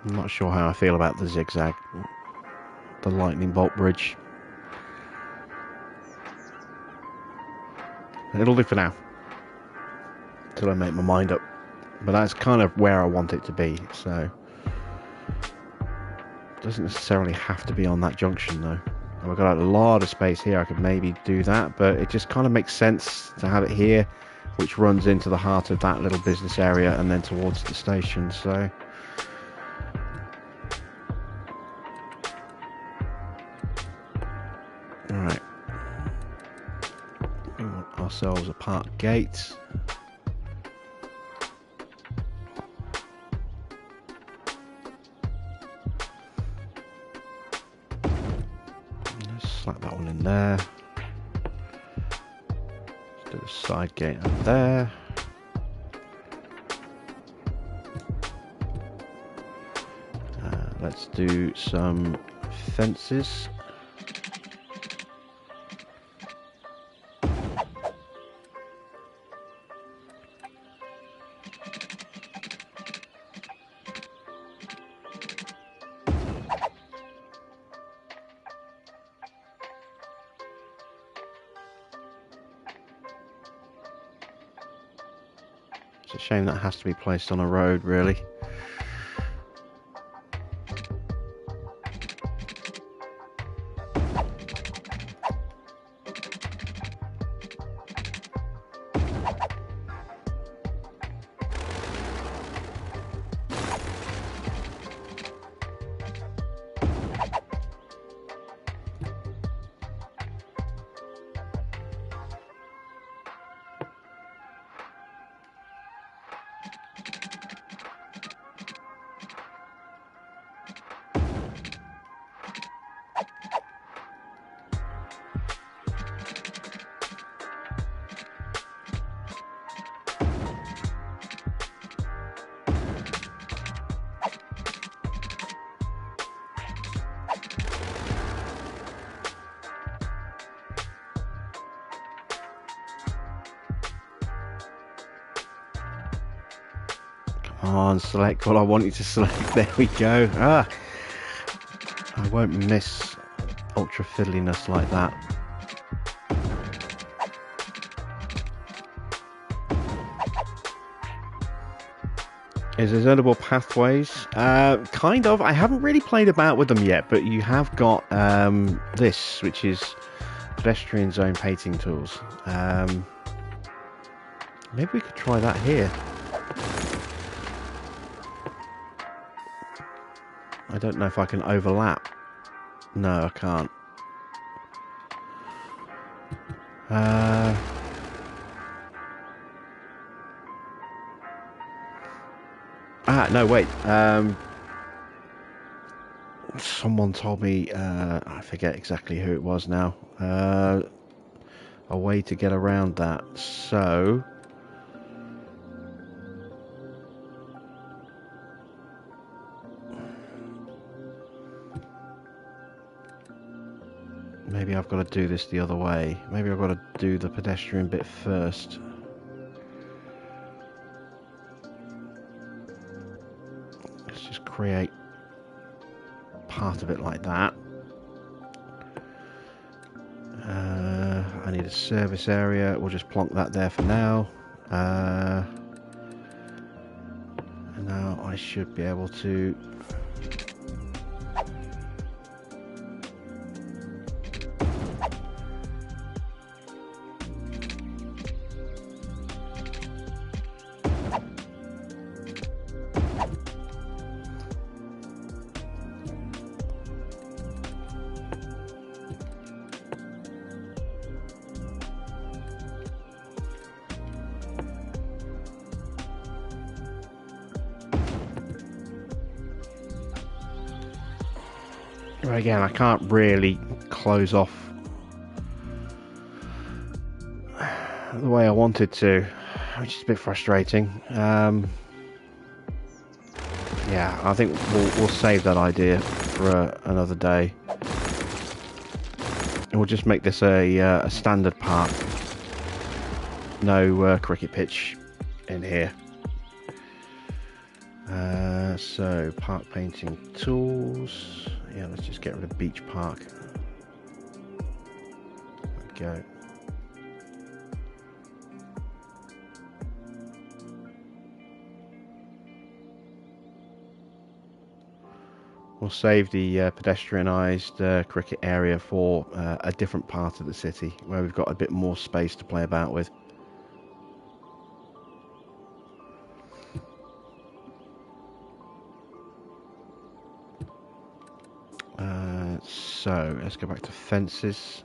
I'm not sure how I feel about the zigzag, the lightning bolt bridge. It'll do for now, till I make my mind up. But that's kind of where I want it to be, so it doesn't necessarily have to be on that junction though. And we've got a lot of space here, I could maybe do that, but it just kind of makes sense to have it here, which runs into the heart of that little business area and then towards the station, so... Alright, we want ourselves a park gate. Let's slap that one in there. Let's do a side gate up there. Let's do some fences. It's a shame that has to be placed on a road, really. on, select what I want you to select. There we go. Ah, I won't miss ultra fiddliness like that. Is there editable pathways? Kind of. I haven't really played about with them yet, but you have got this, which is pedestrian zone painting tools. Maybe we could try that here. I don't know if I can overlap. No, I can't. No, wait. Someone told me, I forget exactly who it was now, a way to get around that. So, maybe I've got to do this the other way. Maybe I've got to do the pedestrian bit first. Let's just create part of it like that. I need a service area. We'll just plonk that there for now. And now I should be able to again, I can't really close off the way I wanted to, which is a bit frustrating. Yeah, I think we'll save that idea for another day. And we'll just make this a standard park. No cricket pitch in here. So, park painting tools. Yeah, let's just get rid of beach park. There we go. We'll save the pedestrianised cricket area for a different part of the city where we've got a bit more space to play about with. So let's go back to fences.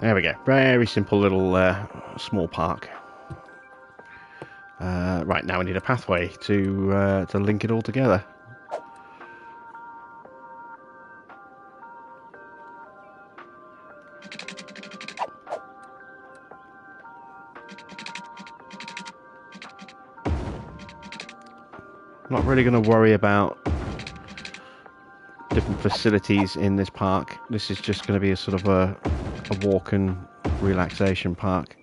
There we go. Very simple little small park. Right, now we need a pathway to link it all together. I'm not really going to worry about different facilities in this park. This is just going to be a sort of a walk and relaxation park.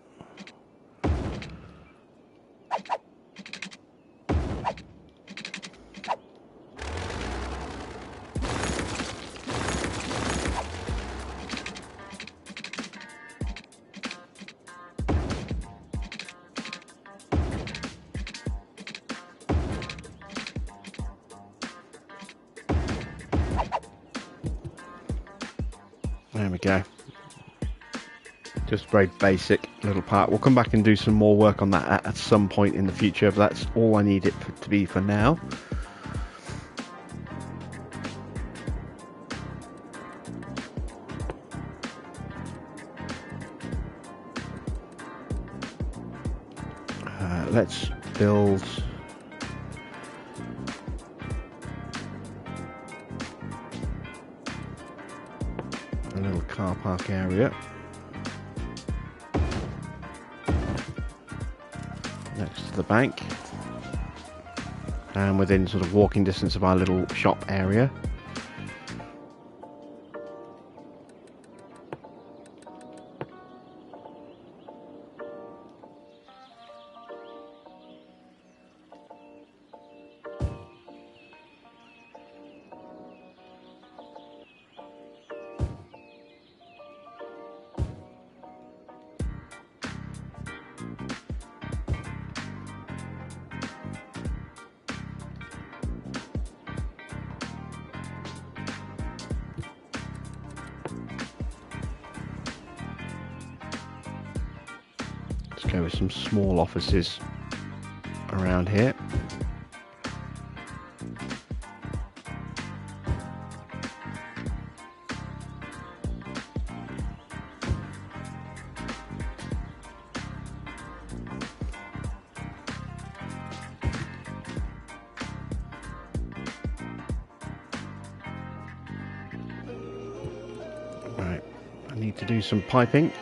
There we go. Just a very basic little part. We'll come back and do some more work on that at some point in the future, but that's all I need it to be for now. Let's build a little car park area next to the bank and within sort of walking distance of our little shop area. Let's go with some small offices around here. Right, I need to do some piping.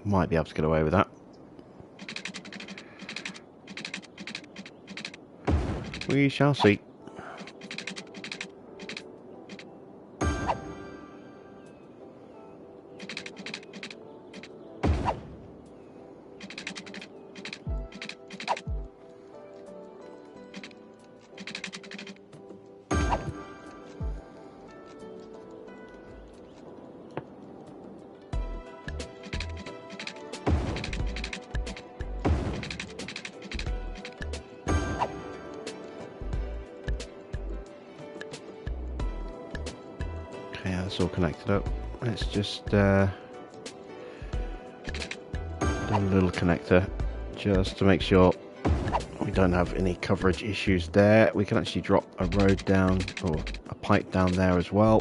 Might be able to get away with that. We shall see. Yeah, that's all connected up. Let's just do a little connector just to make sure we don't have any coverage issues there. We can actually drop a road down or a pipe down there as well.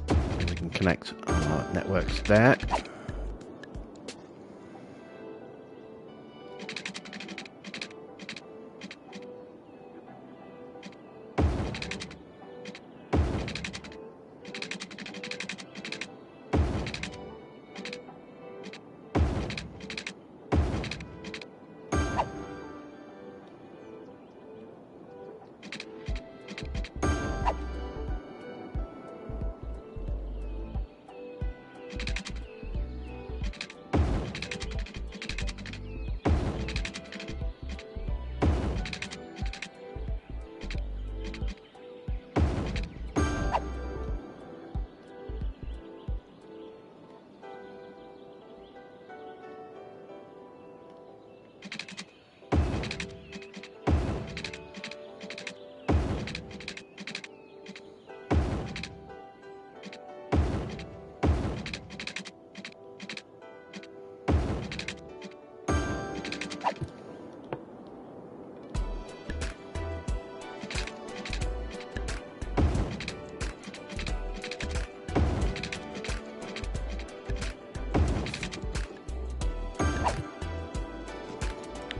And we can connect our networks there.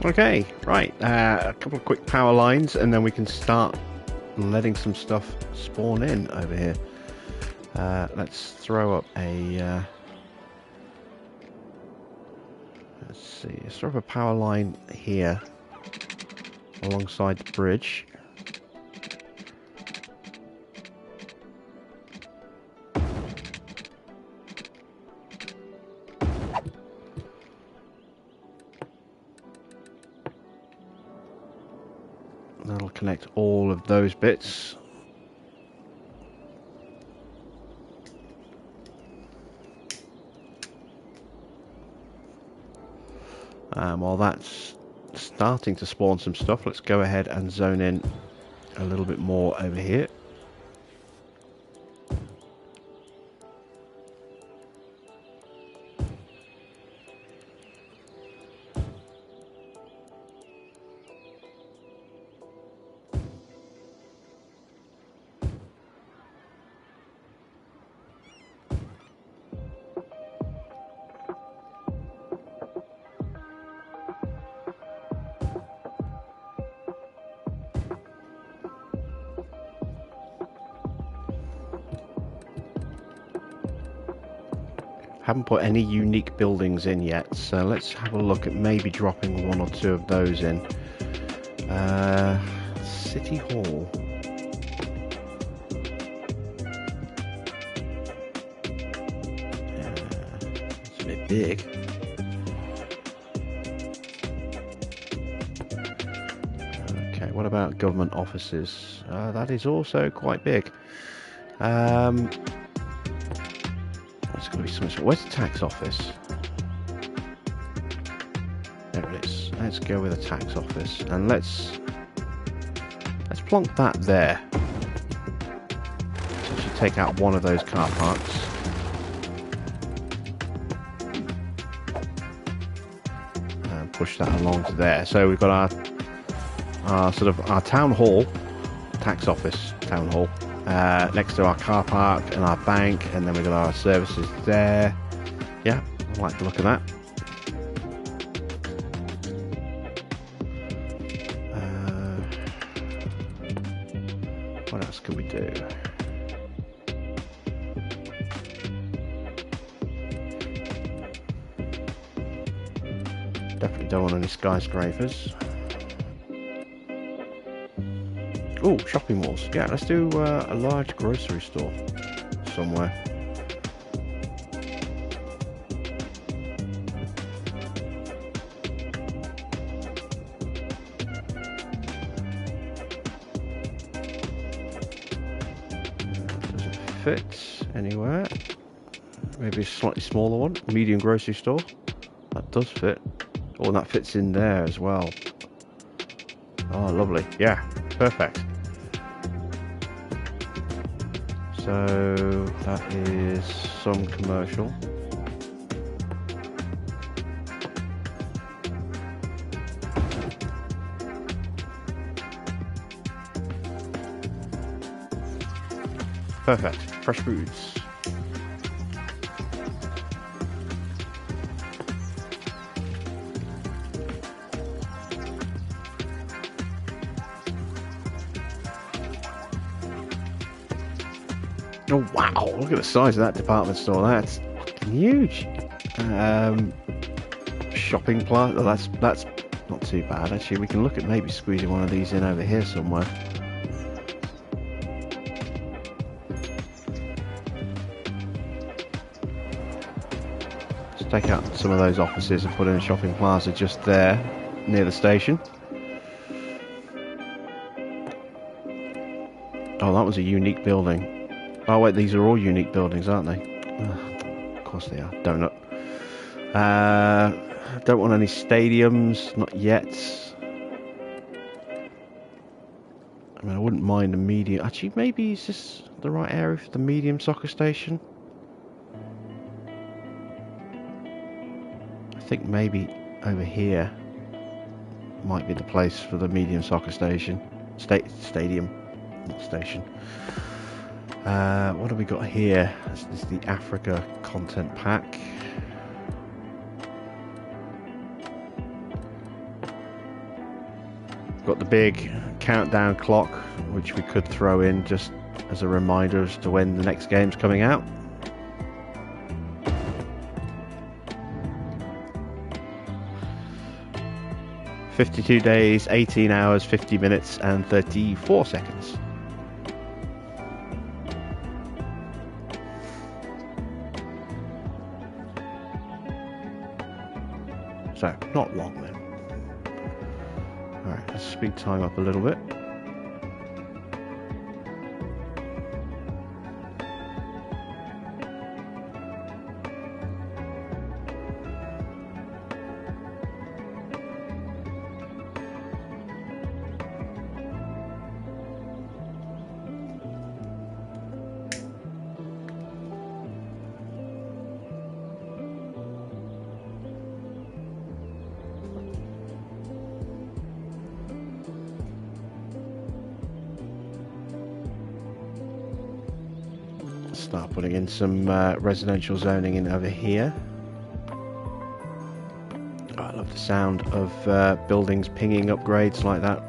Okay, right. A couple of quick power lines, and then we can start letting some stuff spawn in over here. Let's throw up a. Let's see. Let's throw up a power line here, alongside the bridge. That'll connect all of those bits. While that's starting to spawn some stuff, let's go ahead and zone in a little bit more over here. Haven't put any unique buildings in yet, so let's have a look at maybe dropping one or two of those in. City Hall. It's a bit big. Okay, what about government offices? That is also quite big. There's got to be something. Where's the tax office? There it is. Let's go with a tax office, and let's plonk that there. So it should take out one of those car parks. And push that along to there. So we've got our sort of our town hall, tax office, town hall. Next to our car park and our bank, and then we've got our services there. Yeah, I like the look of that. What else could we do? Definitely don't want any skyscrapers. Oh, shopping malls. Yeah, let's do a large grocery store somewhere. Doesn't fit anywhere. Maybe a slightly smaller one. Medium grocery store. That does fit. Oh, and that fits in there as well. Oh, lovely. Yeah, perfect. So that is some commercial. Perfect. Fresh foods. Oh wow, look at the size of that department store. That's fucking huge. Shopping plaza. Oh, that's not too bad actually. We can look at maybe squeezing one of these in over here somewhere. Let's take out some of those offices and put in a shopping plaza just there near the station. Oh, that was a unique building. Oh wait, these are all unique buildings, aren't they? Of course they are. Donut. Don't want any stadiums, not yet. I mean, I wouldn't mind a medium. Actually, maybe is this the right area for the medium soccer station? I think maybe over here might be the place for the medium soccer station. Stadium, not station. What have we got here? This is the Africa content pack. Got the big countdown clock, which we could throw in just as a reminder as to when the next game's coming out. "52 days, 18 hours, 50 minutes and 34 seconds. So, not long then. Alright, let's speed time up a little bit. Start putting in some residential zoning in over here. Oh, I love the sound of buildings pinging upgrades like that.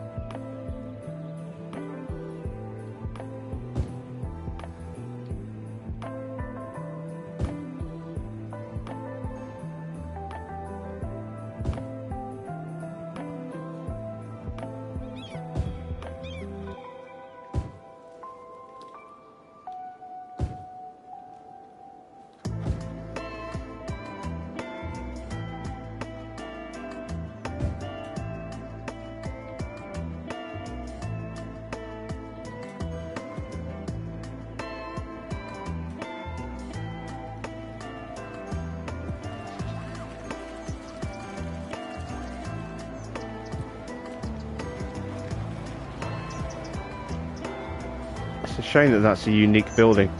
It's a shame that that's a unique building,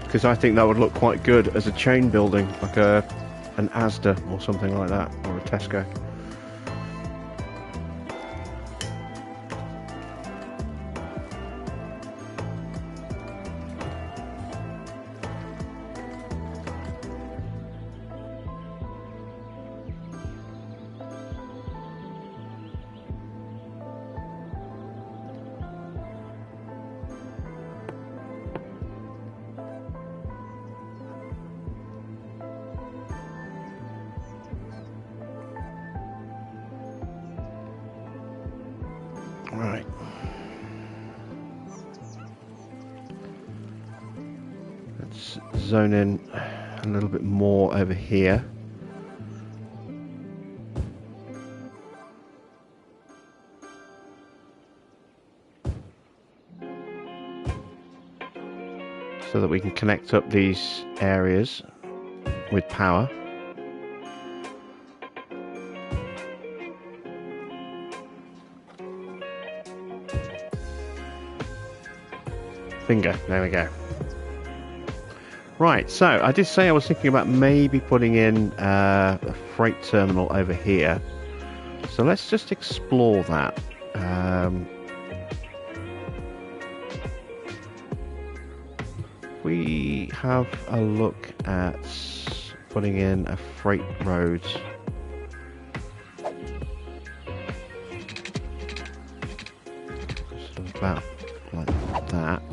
because I think that would look quite good as a chain building, like an Asda or something like that, or a Tesco. Right. Let's zone in a little bit more over here. So that we can connect up these areas with power. Bingo, there we go. Right, so I did say I was thinking about maybe putting in a freight terminal over here. So let's just explore that. We have a look at putting in a freight road. Sort of about like that.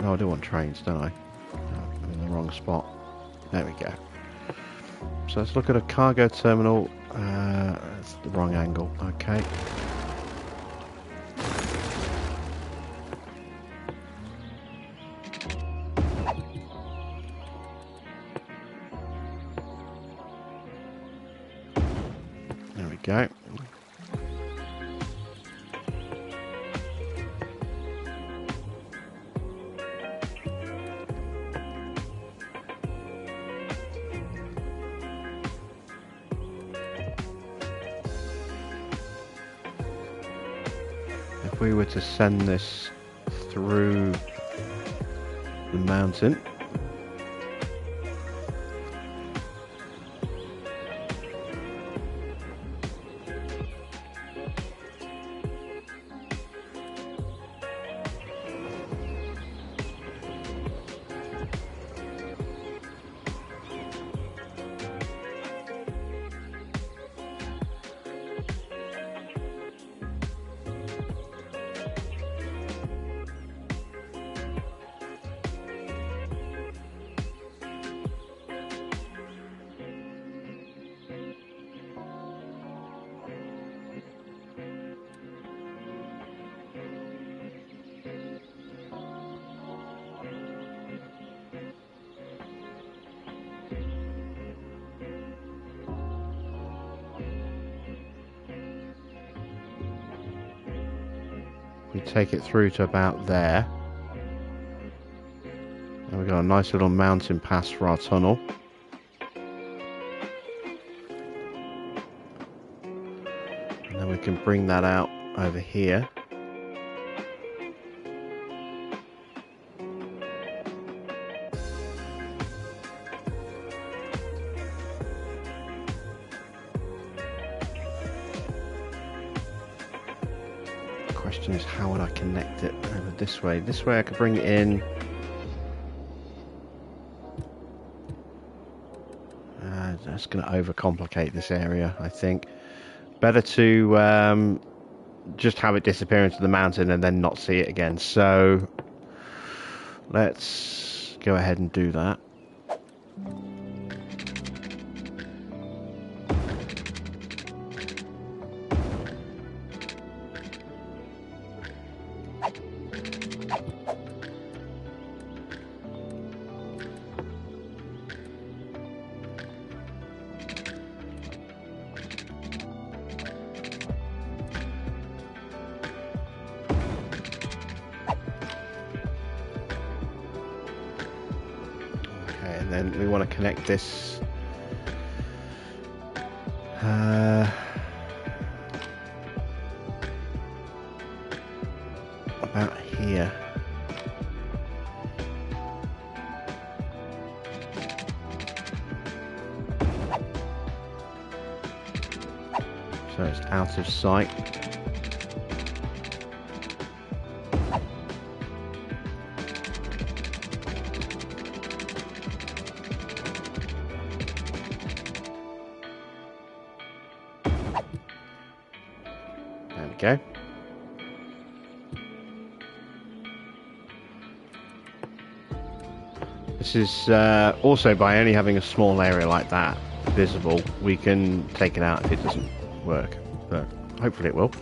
No, I do want trains, don't I? No, I'm in the wrong spot. There we go. So let's look at a cargo terminal. That's the wrong angle. Okay. There we go. If we were to send this through the mountain, We take it through to about there. And we've got a nice little mountain pass for our tunnel. And then we can bring that out over here. Question is, how would I connect it over this way? This way I could bring it in. That's going to overcomplicate this area, I think. Better to just have it disappear into the mountain and then not see it again. So let's go ahead and do that. And then we want to connect this about here. So it's out of sight. Go. This is also, by only having a small area like that visible, we can take it out if it doesn't work, but hopefully it will.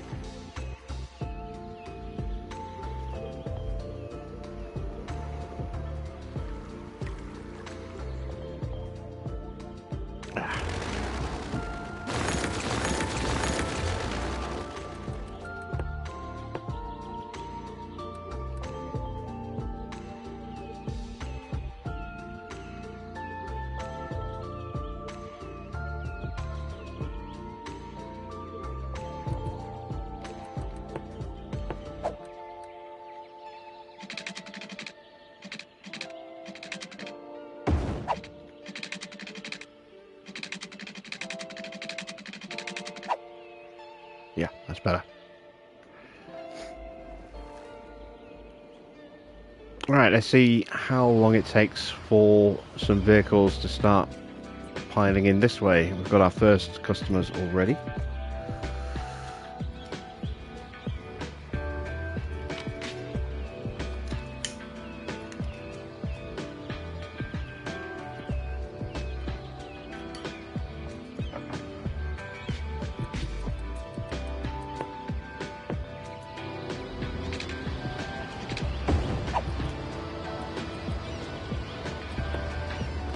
Yeah, that's better. Alright, let's see how long it takes for some vehicles to start piling in this way. We've got our first customers already.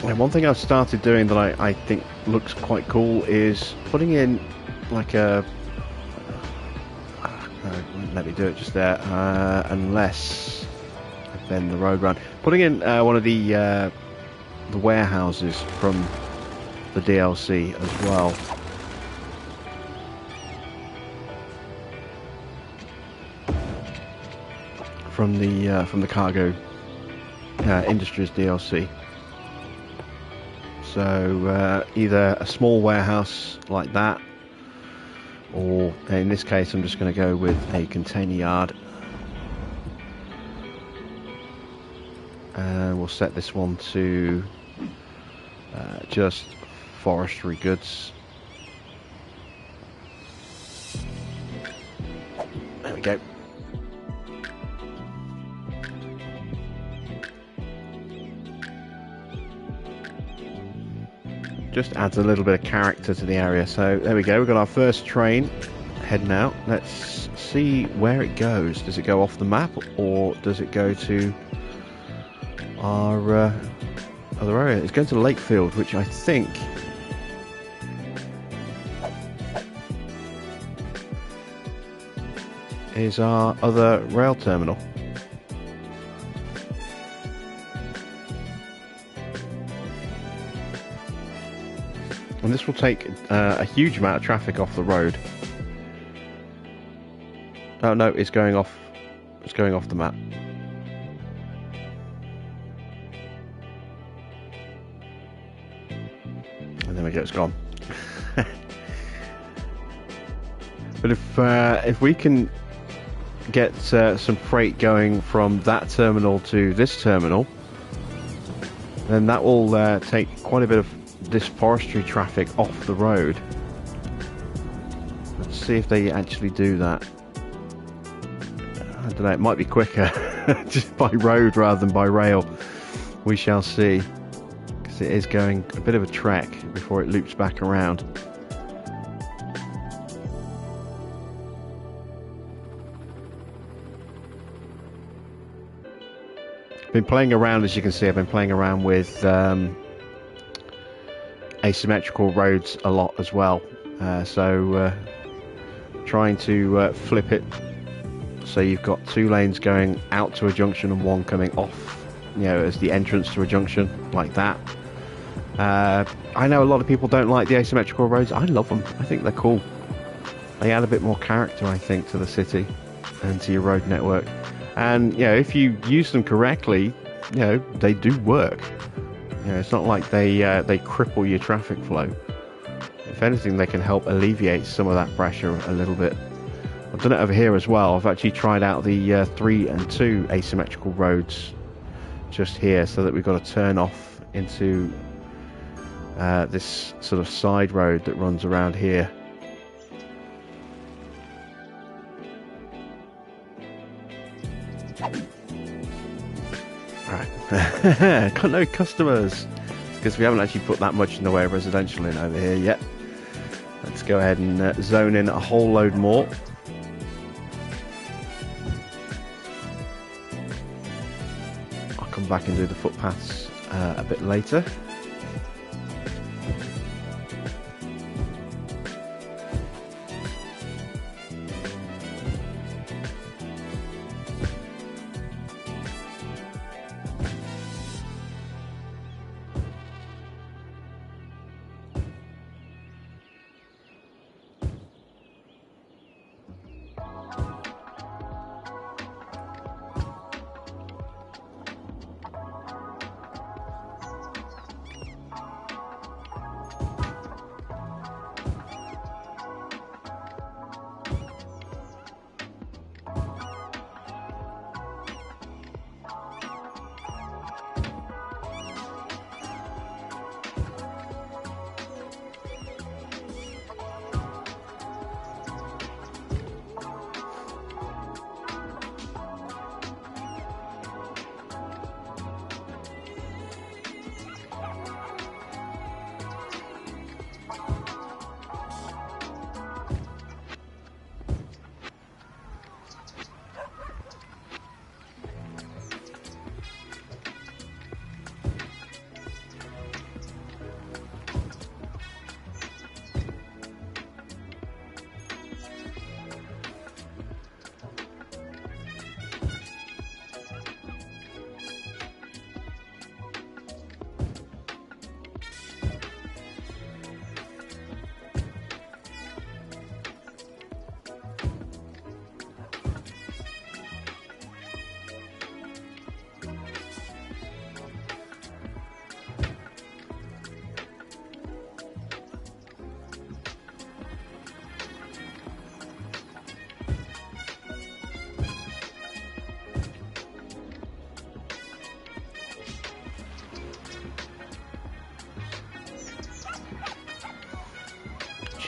And one thing I've started doing that I think looks quite cool is putting in like a... let me do it just there, unless I bend the road round. Putting in one of the warehouses from the DLC as well. From the Cargo Industries DLC. So either a small warehouse like that, or in this case I'm just going to go with a container yard. And we'll set this one to just forestry goods. There we go. Just adds a little bit of character to the area. So there we go, we've got our first train heading out. Let's see where it goes. Does it go off the map, or does it go to our other area? It's going to Lakefield, which I think is our other rail terminal. And this will take a huge amount of traffic off the road. Oh no, it's going off. It's going off the map. And there we go. It's gone. But if we can get some freight going from that terminal to this terminal, then that will take quite a bit of this forestry traffic off the road. Let's see if they actually do that. I don't know, it might be quicker just by road rather than by rail. We shall see, because it is going a bit of a trek before it loops back around. Been playing around, as you can see, I've been playing around with asymmetrical roads a lot as well, so trying to flip it so you've got two lanes going out to a junction and one coming off, you know, as the entrance to a junction, like that. I know a lot of people don't like the asymmetrical roads. I love them. I think they're cool. They add a bit more character, I think, to the city and to your road network. And, you know, if you use them correctly, you know, they do work. You know, it's not like they cripple your traffic flow. If anything, they can help alleviate some of that pressure a little bit. I've done it over here as well. I've actually tried out the 3 and 2 asymmetrical roads just here, so that we've got to turn off into this sort of side road that runs around here. Right. Got no customers because we haven't actually put that much in the way of residential in over here yet. Let's go ahead and zone in a whole load more. I'll come back and do the footpaths a bit later.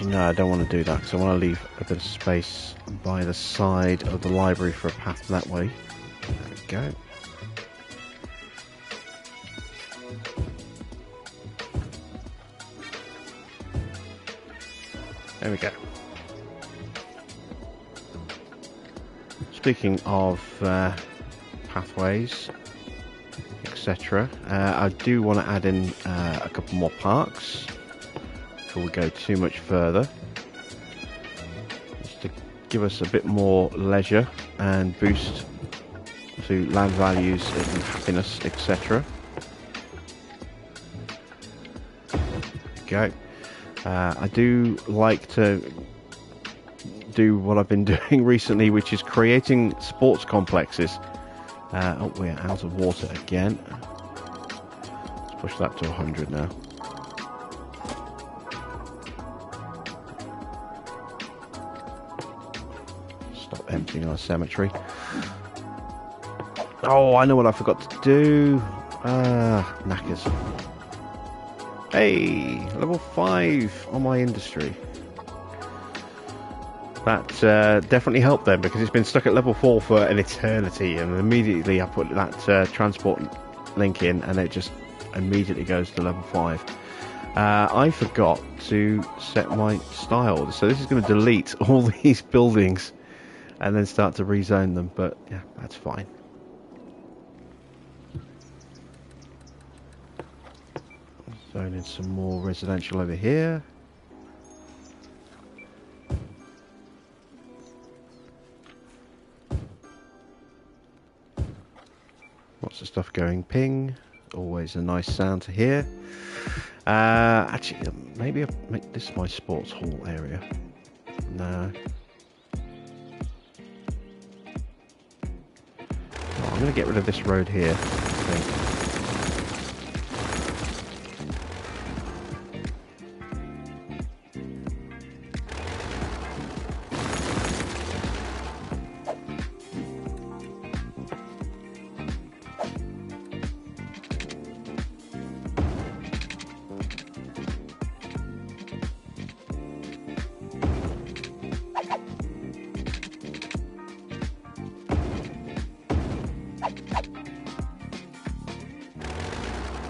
No, I don't want to do that because I want to leave a bit of space by the side of the library for a path that way. There we go. There we go. Speaking of pathways, etc., I do want to add in a couple more parks before we go too much further, just to give us a bit more leisure and boost to land values and happiness, etc. Go. I do like to do what I've been doing recently, which is creating sports complexes. Oh, we're out of water again. Let's push that to 100 now. Stop emptying our cemetery. Oh, I know what I forgot to do. Knackers. Hey, level 5 on my industry. That definitely helped then, because it's been stuck at level 4 for an eternity, and immediately I put that transport link in and it just immediately goes to level 5. I forgot to set my style, so this is going to delete all these buildings and then start to rezone them, but yeah, that's fine. Zone in some more residential over here. Lots of stuff going ping. Always a nice sound to hear. Actually, maybe I'll make this my sports hall area. No. Oh, I'm going to get rid of this road here, I think.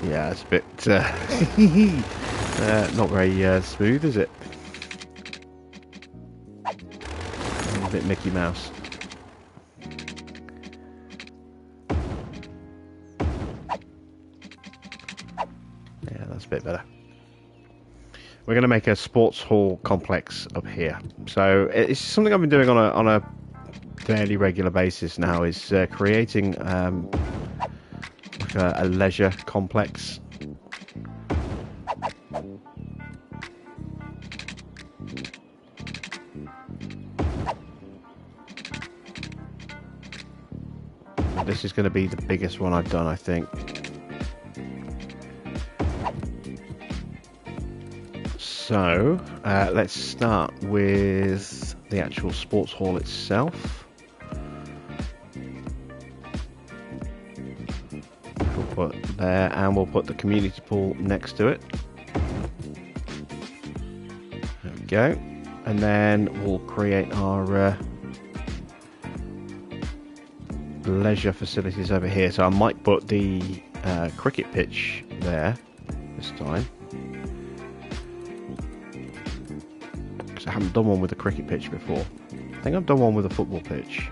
Yeah, it's a bit not very smooth, is it? A bit Mickey Mouse. Yeah, that's a bit better. We're going to make a sports hall complex up here. So it's something I've been doing on a fairly regular basis now, is creating a leisure complex. This is going to be the biggest one I've done, I think. So let's start with the actual sports hall itself. Put there, and we'll put the community pool next to it. There we go. And then we'll create our leisure facilities over here. So I might put the cricket pitch there this time, because I haven't done one with a cricket pitch before. I think I've done one with a football pitch.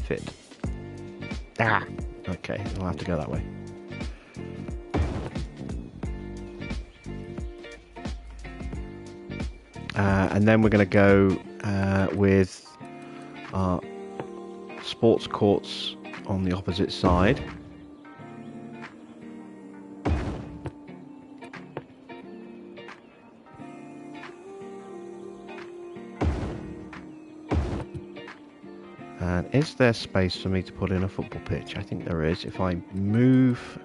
Fit. Ah! Okay, I'll have to go that way. And then we're going to go with our sports courts on the opposite side. And is there space for me to put in a football pitch? I think there is. If I move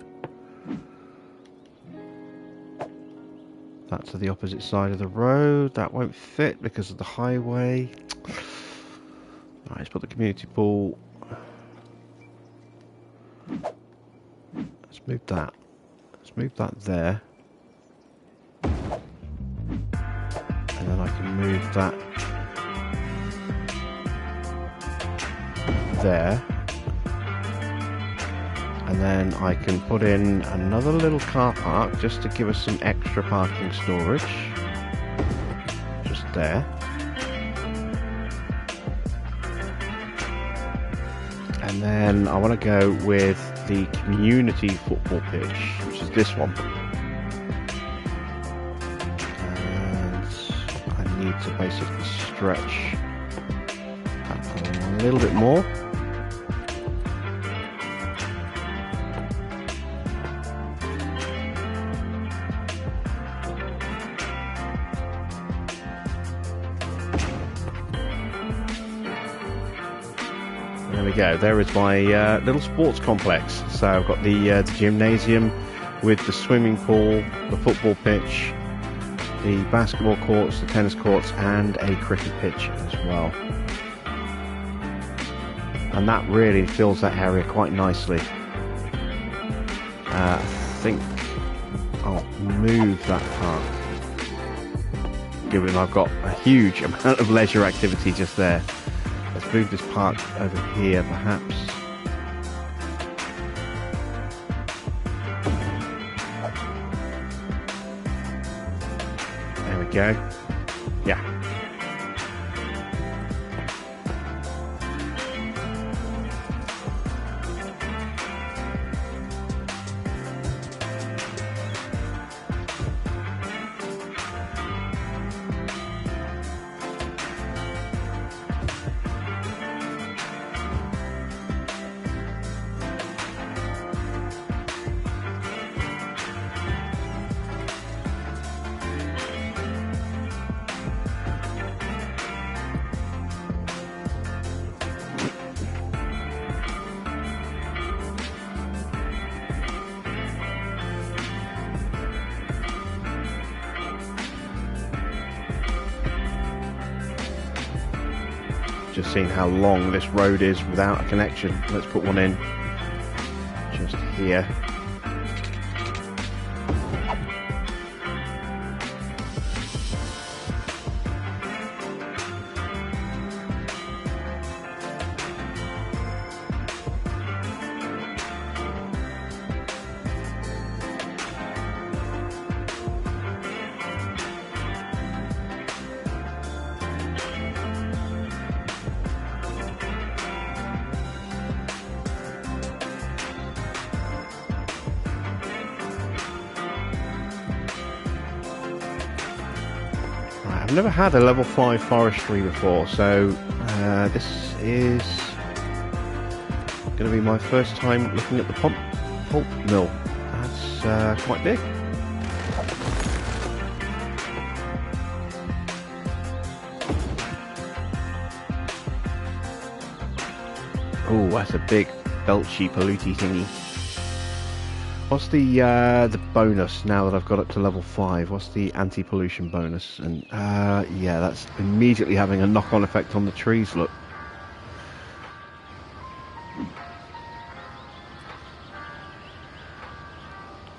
that to the opposite side of the road, that won't fit because of the highway. Right, let's put the community pool. Let's move that. Let's move that there. And then I can move that there, and then I can put in another little car park just to give us some extra parking storage, just there. And then I want to go with the community football pitch, which is this one. And I need to basically stretch that a little bit more. There we go, there is my little sports complex. So I've got the gymnasium with the swimming pool, the football pitch, the basketball courts, the tennis courts, and a cricket pitch as well. And that really fills that area quite nicely. I think I'll move that park, given I've got a huge amount of leisure activity just there. Let's move this park over here, perhaps. There we go. Yeah. Just seeing how long this road is without a connection. Let's put one in just here. I've never had a level 5 forestry before, so this is going to be my first time looking at the pulp mill. That's quite big. Oh, that's a big belchy polluty thingy. What's the bonus now that I've got up to level 5? What's the anti-pollution bonus? And yeah, that's immediately having a knock-on effect on the trees, look.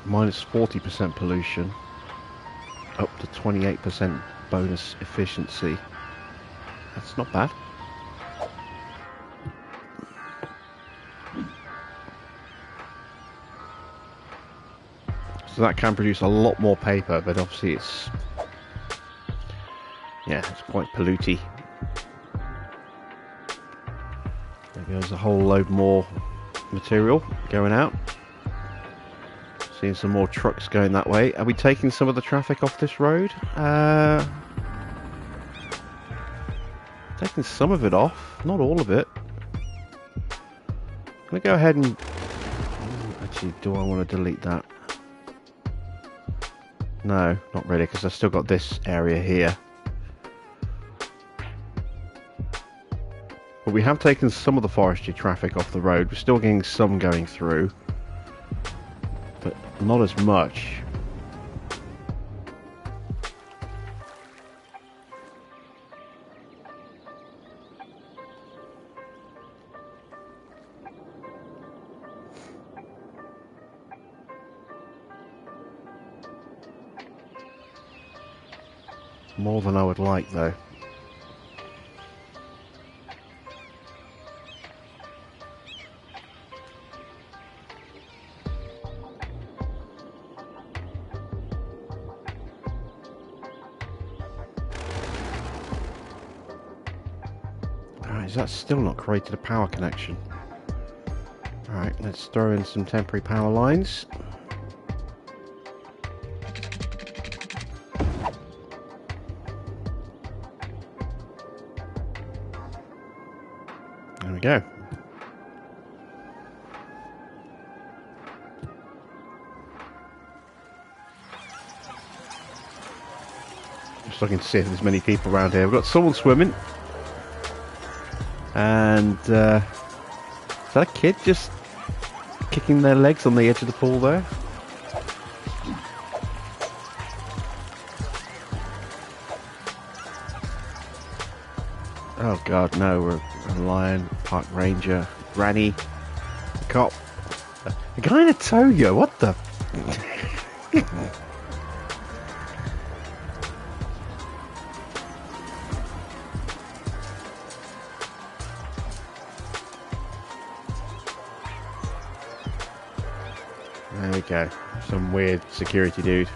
Minus 40% pollution, up to 28% bonus efficiency. That's not bad. So that can produce a lot more paper, but obviously it's, yeah, it's quite polluty. There goes a whole load more material going out. Seeing some more trucks going that way. Are we taking some of the traffic off this road? Taking some of it off, not all of it. I'm going to go ahead and, actually, do I want to delete that? No, not really, because I've still got this area here. But we have taken some of the forestry traffic off the road. We're still getting some going through, but not as much. More than I would like, though. Alright, is that still not created a power connection? Right, let's throw in some temporary power lines. There we go. Just looking to see if there's many people around here. We've got someone swimming. And is that a kid just kicking their legs on the edge of the pool there? Oh god, no, we're a lion, park ranger, granny, a cop, a guy in a toga, what the? There we go, some weird security dude.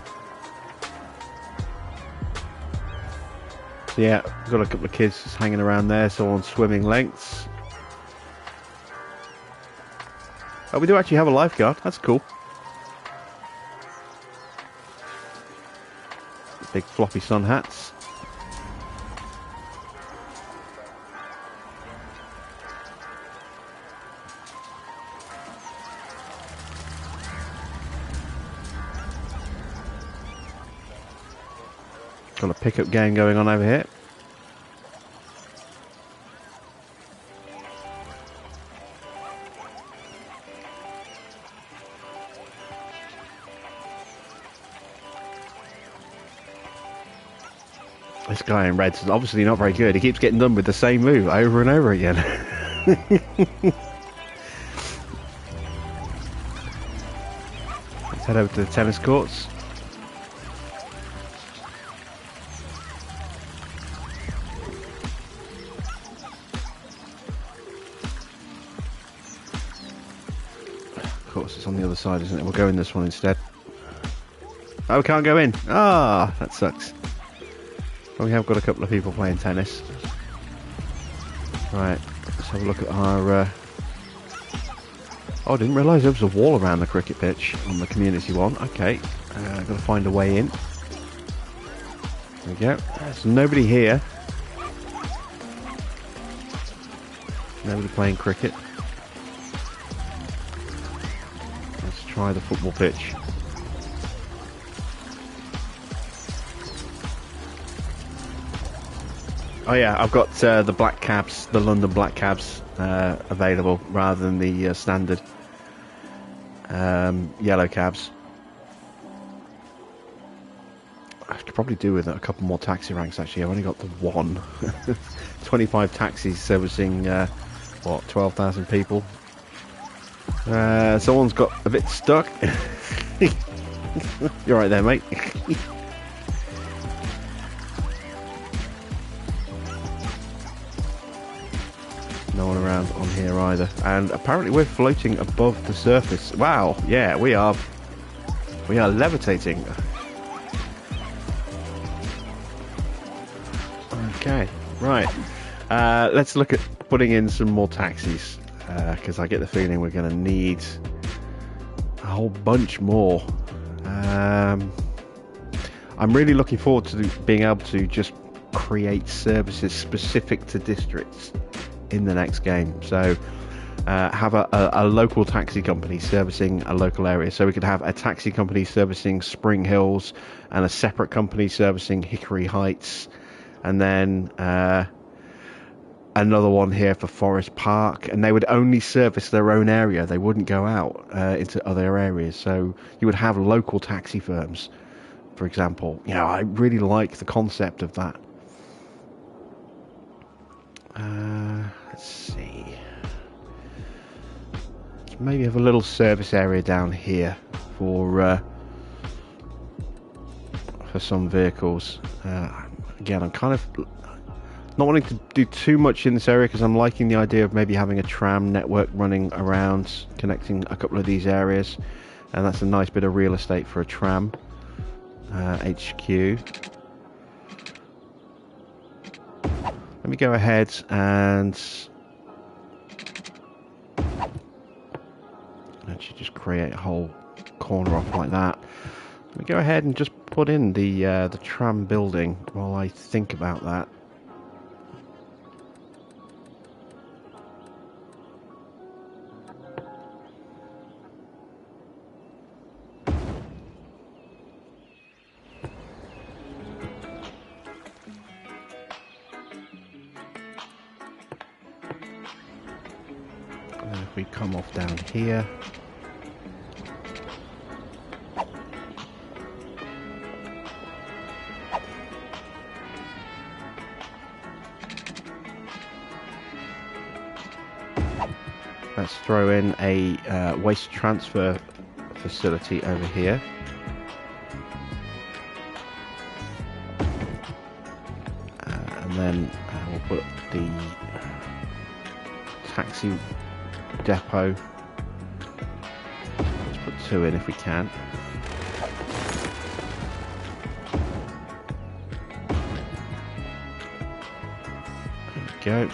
So yeah, we've got a couple of kids just hanging around there, so on swimming lengths. Oh, we do actually have a lifeguard, that's cool. Big floppy sun hats. Got a pickup game going on over here. This guy in red's obviously not very good. He keeps getting done with the same move over and over again. Let's head over to the tennis courts. Of course, it's on the other side, isn't it? We'll go in this one instead. Oh, we can't go in. Ah, that sucks. Well, we have got a couple of people playing tennis. Right, let's have a look at our... Oh, I didn't realise there was a wall around the cricket pitch on the community one. Okay, I've got to find a way in. There we go. There's nobody here. Nobody playing cricket. Let's try the football pitch. Oh yeah, I've got the black cabs, the London black cabs available rather than the standard yellow cabs. I could probably do with a couple more taxi ranks actually. I've only got the one. 25 taxis servicing, what, 12,000 people. Someone's got a bit stuck. You're right there, mate. No one around on here either, and apparently we're floating above the surface. Wow, yeah, we are levitating. Okay, right. Let's look at putting in some more taxis, because I get the feeling we're going to need a whole bunch more. I'm really looking forward to being able to just create services specific to districts in the next game. So have a local taxi company servicing a local area. So we could have a taxi company servicing Spring Hills and a separate company servicing Hickory Heights, and then another one here for Forest Park, and they would only service their own area. They wouldn't go out into other areas. So you would have local taxi firms, for example. You know, I really like the concept of that. Let's see. Let's maybe have a little service area down here for some vehicles. Again, I'm kind of not wanting to do too much in this area because I'm liking the idea of maybe having a tram network running around, connecting a couple of these areas, and that's a nice bit of real estate for a tram HQ. Let me go ahead and create a whole corner off like that. We go ahead and just put in the tram building while I think about that. And then if we come off down here. Let's throw in a waste transfer facility over here. And then we'll put the taxi depot. Let's put 2 in if we can. There we go.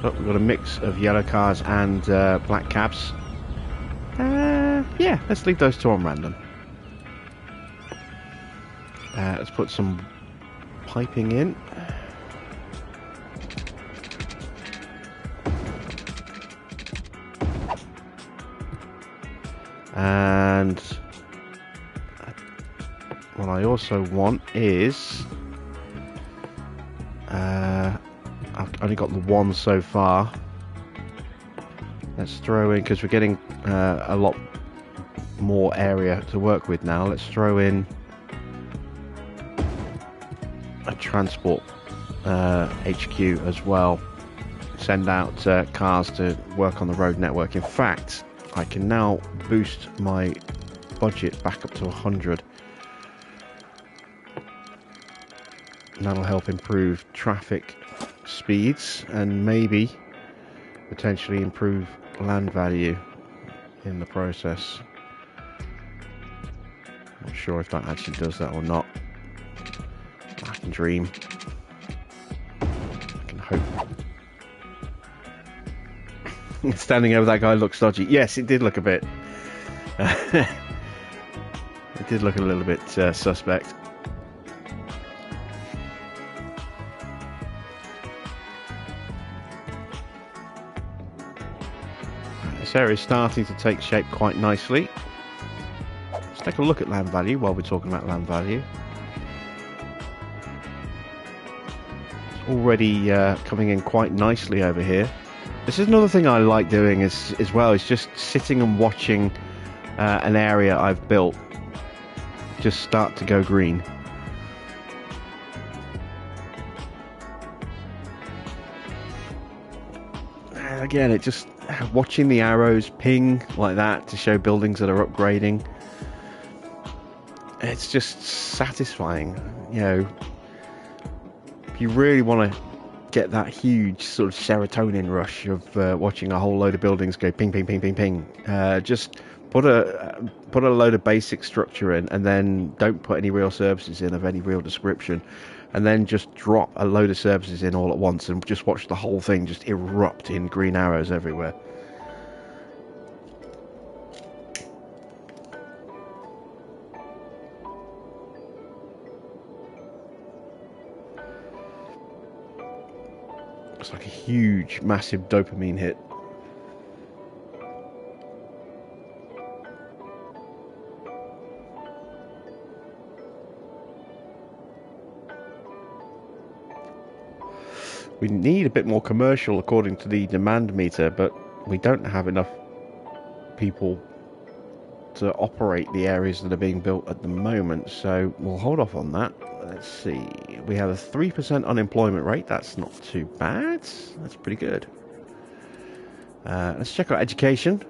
Oh, we've got a mix of yellow cars and black cabs. Yeah, let's leave those 2 on random. Let's put some piping in. And what I also want is... I've only got the 1 so far. Let's throw in, because we're getting a lot more area to work with now, let's throw in a transport HQ as well. Send out cars to work on the road network. In fact, I can now boost my budget back up to 100. And that'll help improve traffic speeds and maybe potentially improve land value in the process. Not sure if that actually does that or not. I can dream. I can hope. Standing over that guy looks dodgy. Yes, it did look a bit. It did look a little bit suspect. This area is starting to take shape quite nicely. Let's take a look at land value while we're talking about land value. It's already coming in quite nicely over here. This is another thing I like doing as well, is just sitting and watching an area I've built just start to go green. Again, it just watching the arrows ping like that to show buildings that are upgrading. It's just satisfying, you know. If you really want to get that huge sort of serotonin rush of watching a whole load of buildings go ping, ping, ping, ping, ping, just put a load of basic structure in, and then don't put any real services in of any real description, and then just drop a load of services in all at once and just watch the whole thing just erupt in green arrows everywhere. It's like a huge, massive dopamine hit. We need a bit more commercial according to the demand meter, but we don't have enough people to operate the areas that are being built at the moment, so we'll hold off on that. Let's see, we have a 3% unemployment rate. That's not too bad, that's pretty good. Let's check out education.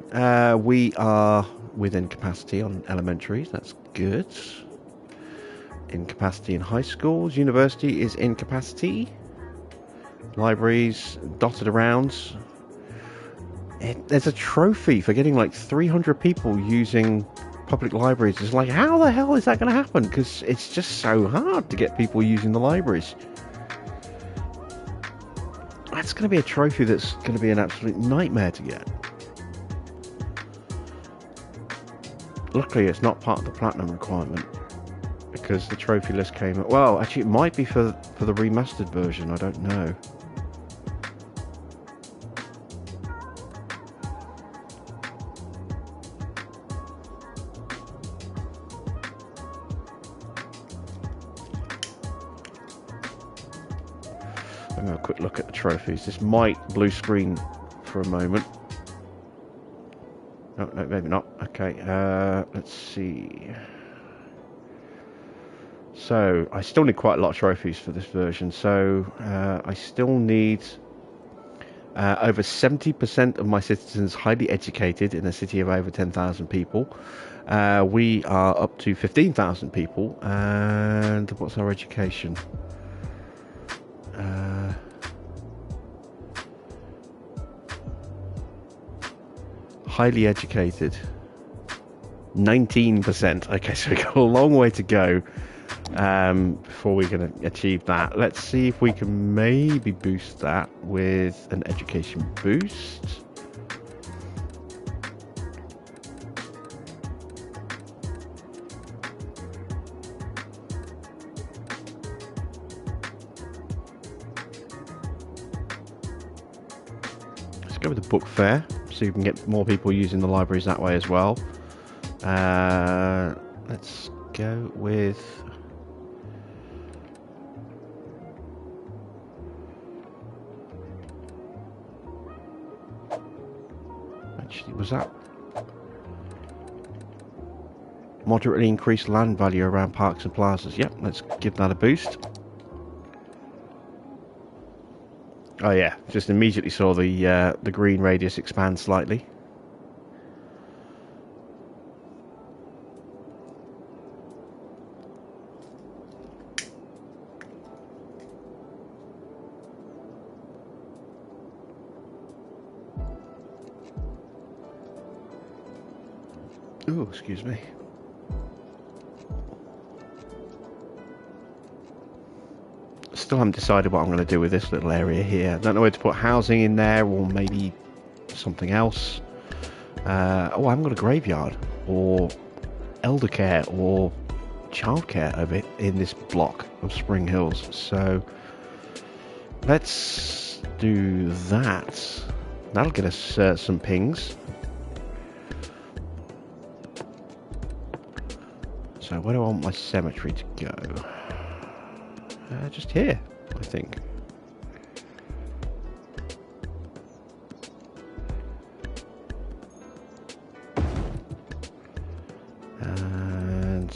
We are within capacity on elementaries, that's good. In capacity in high schools. University is in capacity. Libraries dotted around. There's a trophy for getting like 300 people using public libraries. It's like, how the hell is that going to happen? Because it's just so hard to get people using the libraries. That's going to be a trophy that's going to be an absolute nightmare to get. Luckily, it's not part of the platinum requirement because the trophy list came. Well, actually, it might be for the remastered version. I don't know. I'm going to have a quick look at the trophies. This might blue screen for a moment. Oh, no, maybe not. Okay, let's see. So, I still need quite a lot of trophies for this version. So, I still need over 70% of my citizens highly educated in a city of over 10,000 people. We are up to 15,000 people. And what's our education? Highly educated, 19%. Okay, so we've got a long way to go before we're going to achieve that. Let's see if we can maybe boost that with an education boost. Let's go with the book fair. So you can get more people using the libraries that way as well. Let's go with... Actually, was that... Moderately increased land value around parks and plazas. Yep, let's give that a boost. Oh yeah, just immediately saw the green radius expand slightly. Oh, excuse me. Still haven't decided what I'm going to do with this little area here. I don't know whether to put housing in there or maybe something else. Oh, I haven't got a graveyard or elder care or childcare of it in this block of Spring Hills. So let's do that. That'll get us some pings. So where do I want my cemetery to go? Just here, I think. And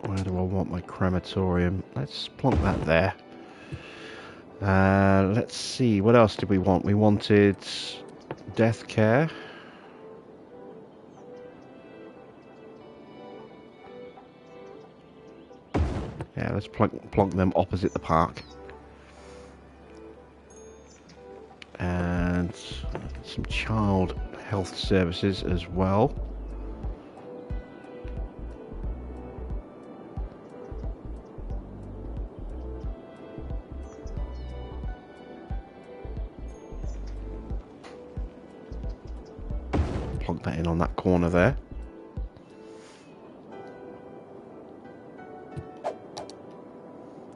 where do I want my crematorium? Let's plonk that there. Let's see, what else did we want? We wanted death care. Yeah, let's plonk them opposite the park. And some child health services as well. Plonk that in on that corner there.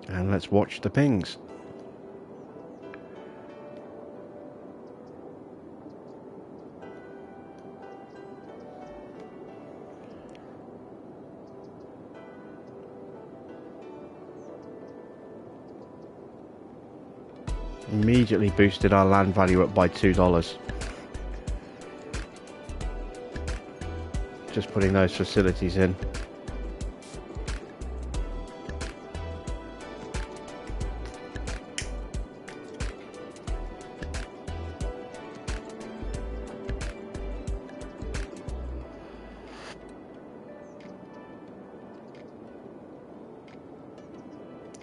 And let's watch the pings. Immediately boosted our land value up by $2. Just putting those facilities in.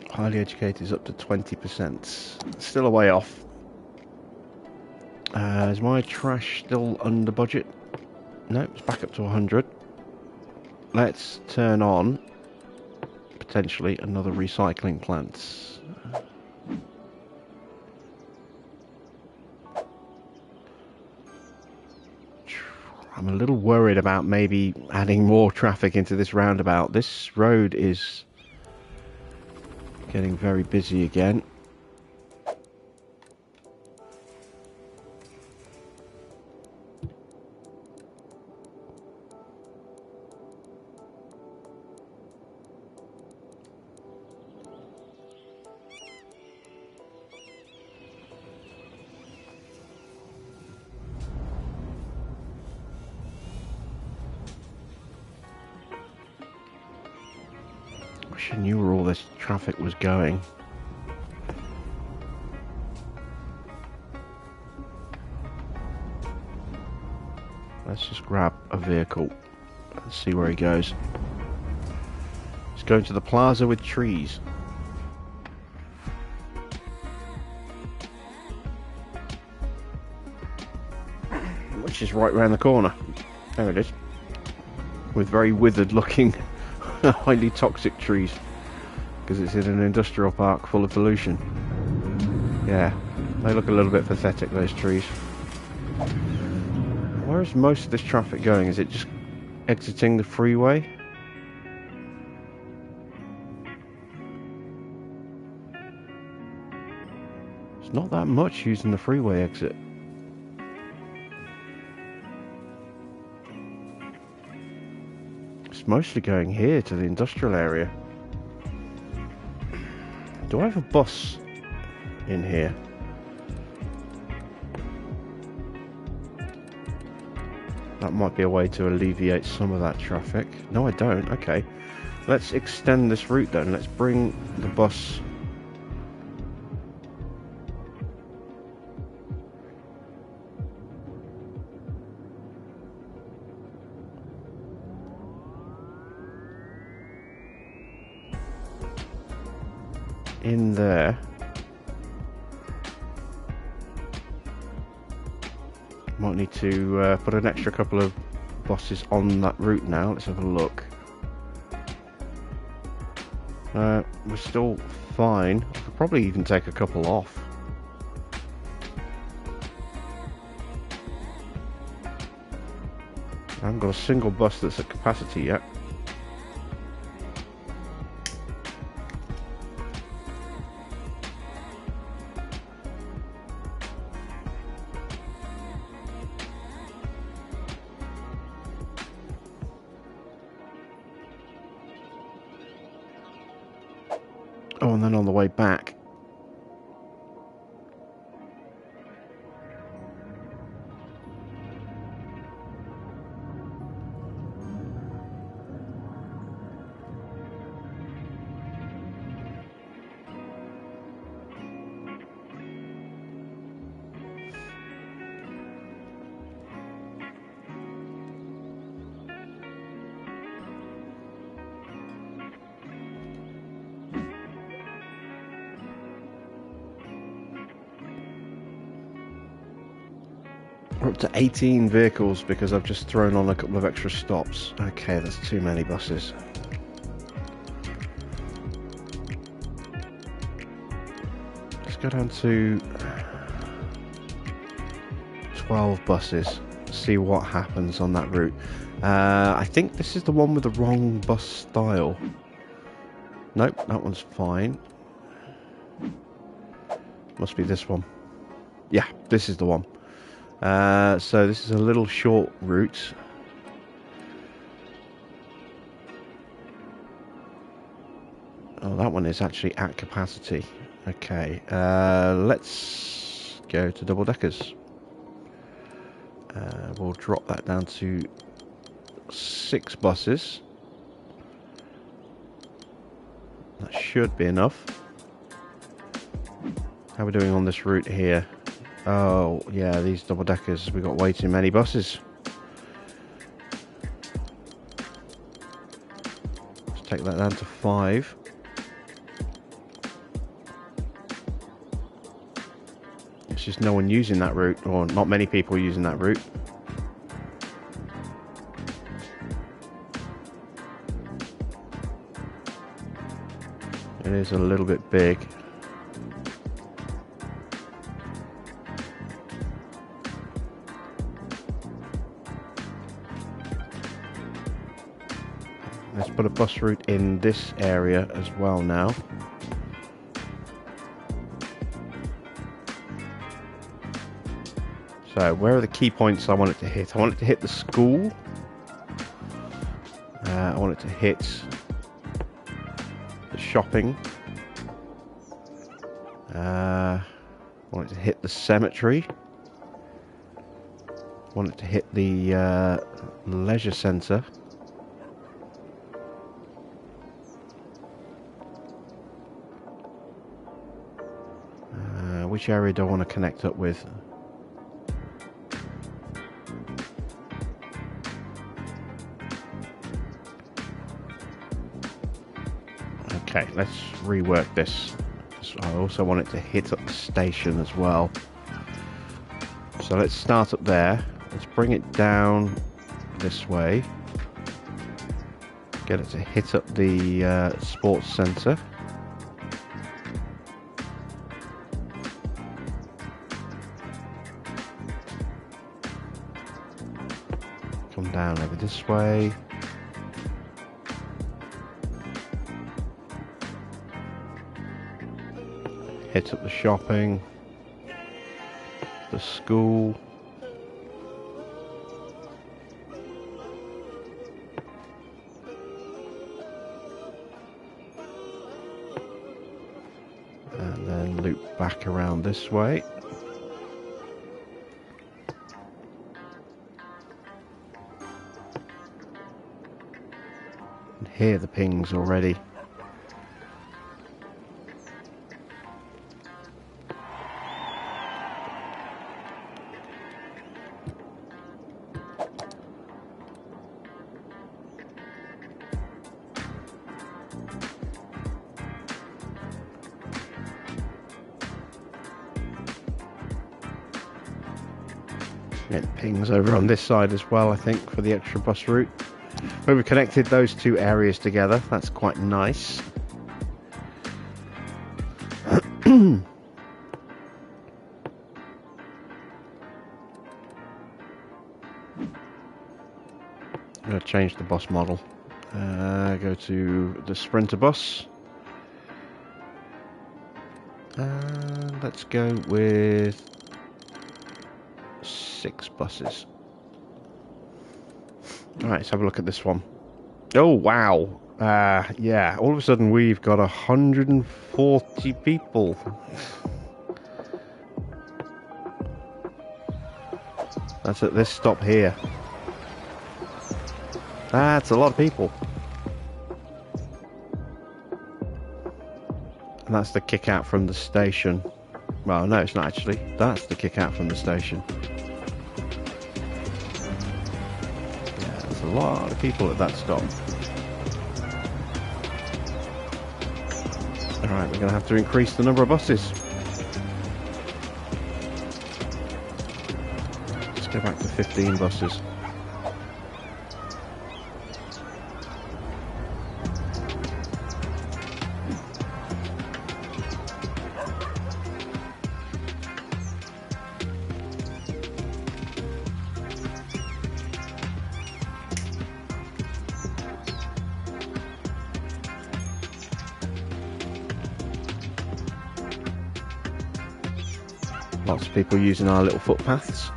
Highly educated is up to 20%. Still a way off. Is my trash still under budget? No, it's back up to 100. Let's turn on potentially another recycling plant. I'm a little worried about maybe adding more traffic into this roundabout. This road is getting very busy again. I knew where all this traffic was going. Let's just grab a vehicle and see where he goes. He's going to the plaza with trees. Which is right round the corner. There it is. With very withered looking highly toxic trees, because it's in an industrial park full of pollution. Yeah, they look a little bit pathetic, those trees. Where is most of this traffic going? Is it just exiting the freeway? It's not that much using the freeway exit. Mostly going here to the industrial area. Do I have a bus in here? That might be a way to alleviate some of that traffic. No, I don't. Okay. Let's extend this route then. Let's bring the bus in there. Might need to put an extra couple of buses on that route now. Let's have a look. We're still fine. I could probably even take a couple off. I haven't got a single bus that's at capacity yet. Oh, and then on the way back, we're up to 18 vehicles because I've just thrown on a couple of extra stops. Okay, that's too many buses. Let's go down to 12 buses. See what happens on that route. I think this is the one with the wrong bus style. Nope, that one's fine. Must be this one. Yeah, this is the one. So this is a little short route. Oh, that one is actually at capacity. Okay, let's go to double deckers. We'll drop that down to 6 buses. That should be enough. How are we doing on this route here? Oh, yeah, these double deckers, we've got way too many buses. Let's take that down to 5. It's just no one using that route, or not many people using that route. It is a little bit big. let's put a bus route in this area as well now. So, where are the key points I want it to hit? I want it to hit the school. I want it to hit the shopping. I want it to hit the cemetery. I want it to hit the leisure centre. Which area do I want to connect up with? Okay, let's rework this. I also want it to hit up the station as well. So let's start up there. Let's bring it down this way. Get it to hit up the sports centre. Come down over this way. Hit up the shopping, the school, and then loop back around this way. And hear the pings already. Get pings over on this side as well, I think, for the extra bus route. We've connected those two areas together. That's quite nice. I'm going to change the bus model. Go to the Sprinter bus. And let's go with 6 buses. Alright, let's have a look at this one. Oh, wow. Yeah, all of a sudden we've got 140 people. That's at this stop here. That's a lot of people. And that's the kick out from the station. Well, no, it's not actually. That's the kick out from the station. Yeah, there's a lot of people at that stop. Alright, we're going to have to increase the number of buses. Let's go back to 15 buses. Lots of people using our little footpaths.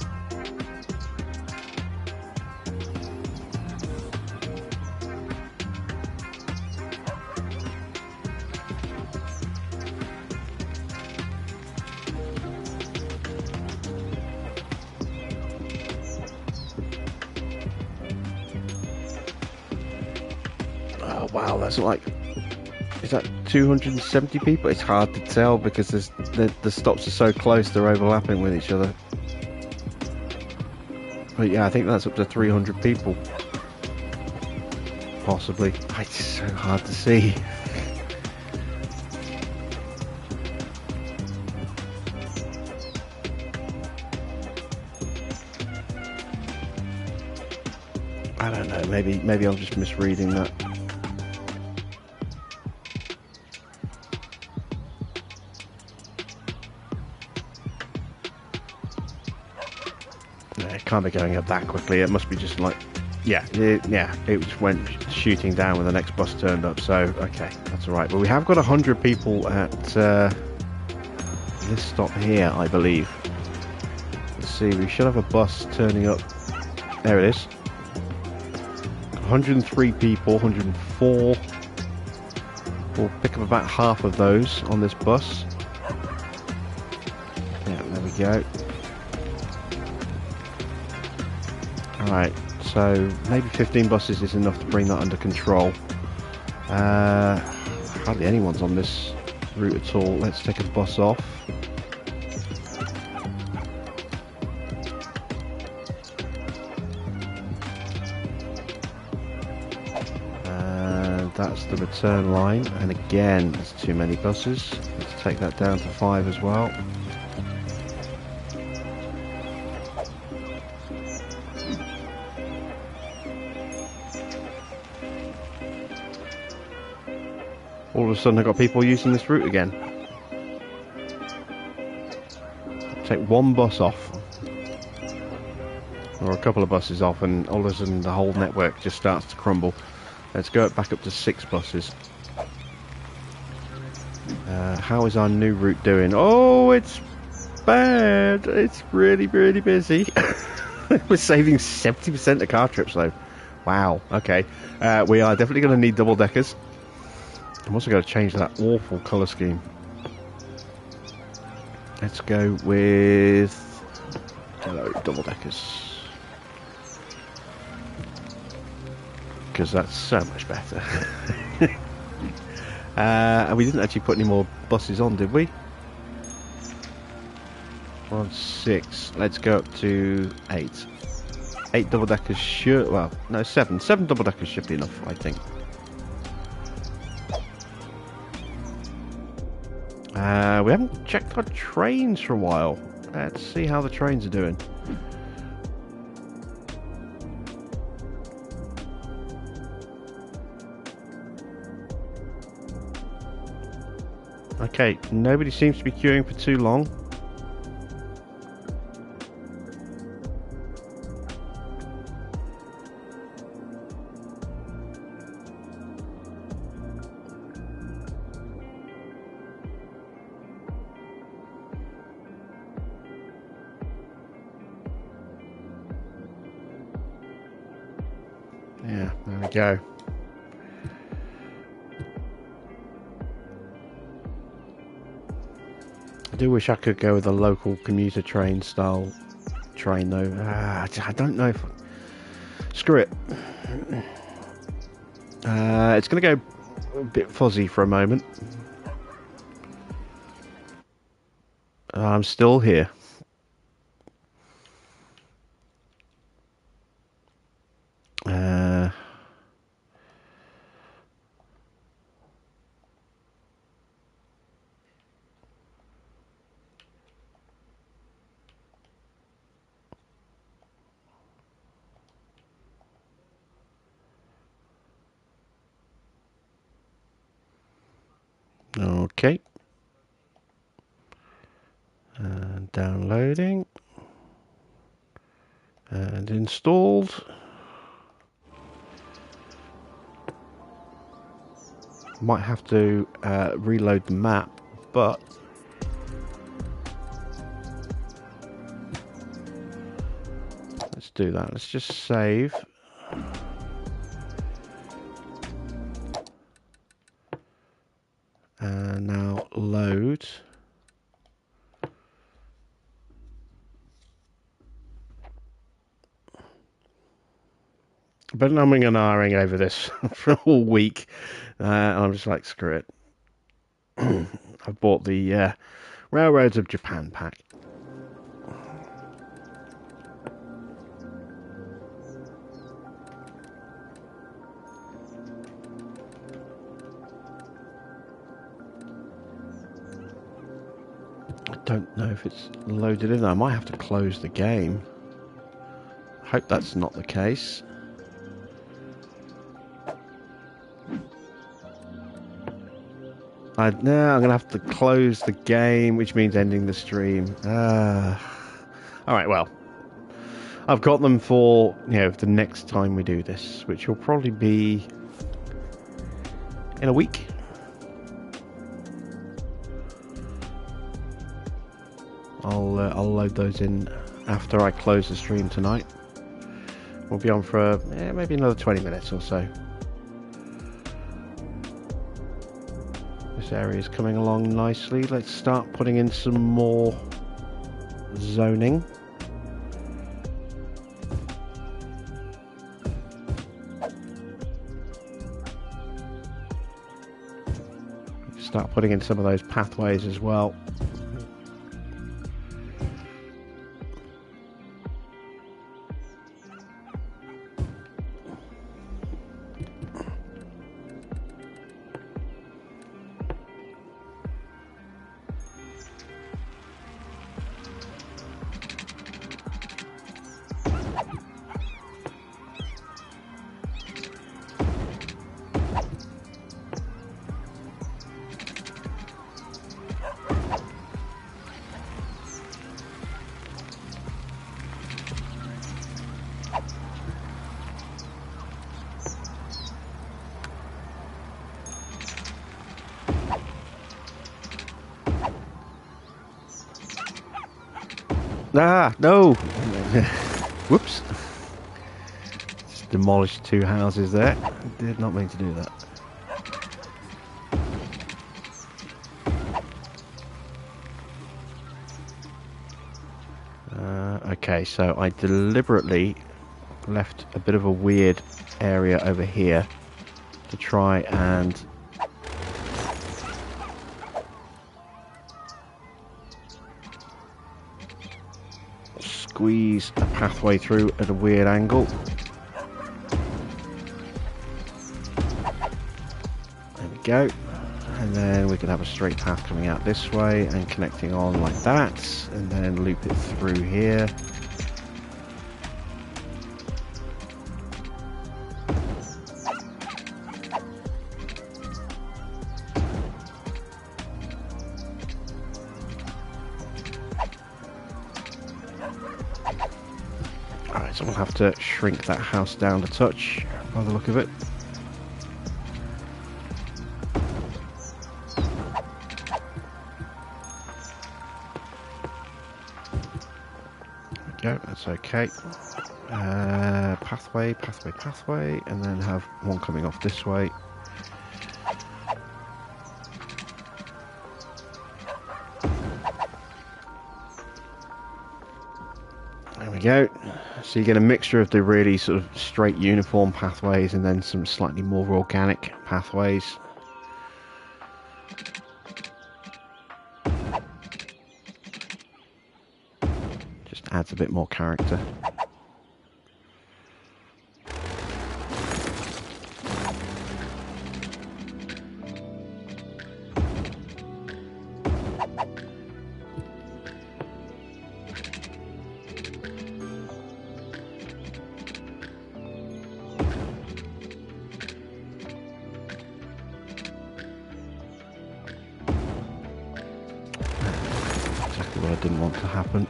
Oh wow, that's like, is that 270 people? It's hard to tell because the stops are so close, they're overlapping with each other. But yeah, I think that's up to 300 people. Possibly. It's so hard to see. I don't know, maybe I'm just misreading that. It can't be going up that quickly. It must be just like Yeah, it just went shooting down when the next bus turned up. So okay, that's all right. But we have got 100 people at this stop here, I believe. Let's see, we should have a bus turning up. There it is. 103 people, 104. We'll pick up about half of those on this bus. Yeah, there we go. Alright, so maybe 15 buses is enough to bring that under control. Hardly anyone's on this route at all. Let's take a bus off. That's the return line, and again, there's too many buses. Let's take that down to 5 as well. All of a sudden I've got people using this route again. Take one bus off, or a couple of buses off, and all of a sudden the whole network just starts to crumble. Let's go back up to 6 buses. How is our new route doing? Oh, it's bad. It's really, really busy. We're saving 70% of car trips though. Wow, okay. We are definitely going to need double deckers. I'm also going to change that awful colour scheme. Let's go with yellow double deckers, because that's so much better. And we didn't actually put any more buses on, did we? We're on 6. Let's go up to 8. 8 double deckers should, well, no, 7. 7 double deckers should be enough, I think. We haven't checked our trains for a while. Let's see how the trains are doing. Okay, nobody seems to be queuing for too long. Yeah, there we go. I do wish I could go with a local commuter train style train though. I don't know if... Screw it. It's going to go a bit fuzzy for a moment. I'm still here. Okay. And downloading. And installed. Might have to reload the map, but let's do that. Let's just save. And now load. I've been umming and ahhing over this for all week. I'm just like, screw it. I've bought the Railroads of Japan pack. I don't know if it's loaded in. I might have to close the game. I hope that's not the case. No, I'm going to have to close the game, which means ending the stream. Alright, well. I've got them for, the next time we do this, which will probably be in a week. I'll load those in after I close the stream tonight. We'll be on for maybe another 20 minutes or so. This area is coming along nicely. Let's start putting in some more zoning. Start putting in some of those pathways as well. Ah, no! Whoops. Just demolished 2 houses there. Did not mean to do that. Okay, so I deliberately left a bit of a weird area over here to try and squeeze a pathway through at a weird angle. There we go. And then we can have a straight path coming out this way and connecting on like that, and then loop it through here. Alright, so we'll have to shrink that house down a touch by the look of it. Go, that's okay. Pathway, and then have one coming off this way. There we go. So you get a mixture of the really sort of straight uniform pathways and then some slightly more organic pathways. Adds a bit more character. Exactly what I didn't want to happen.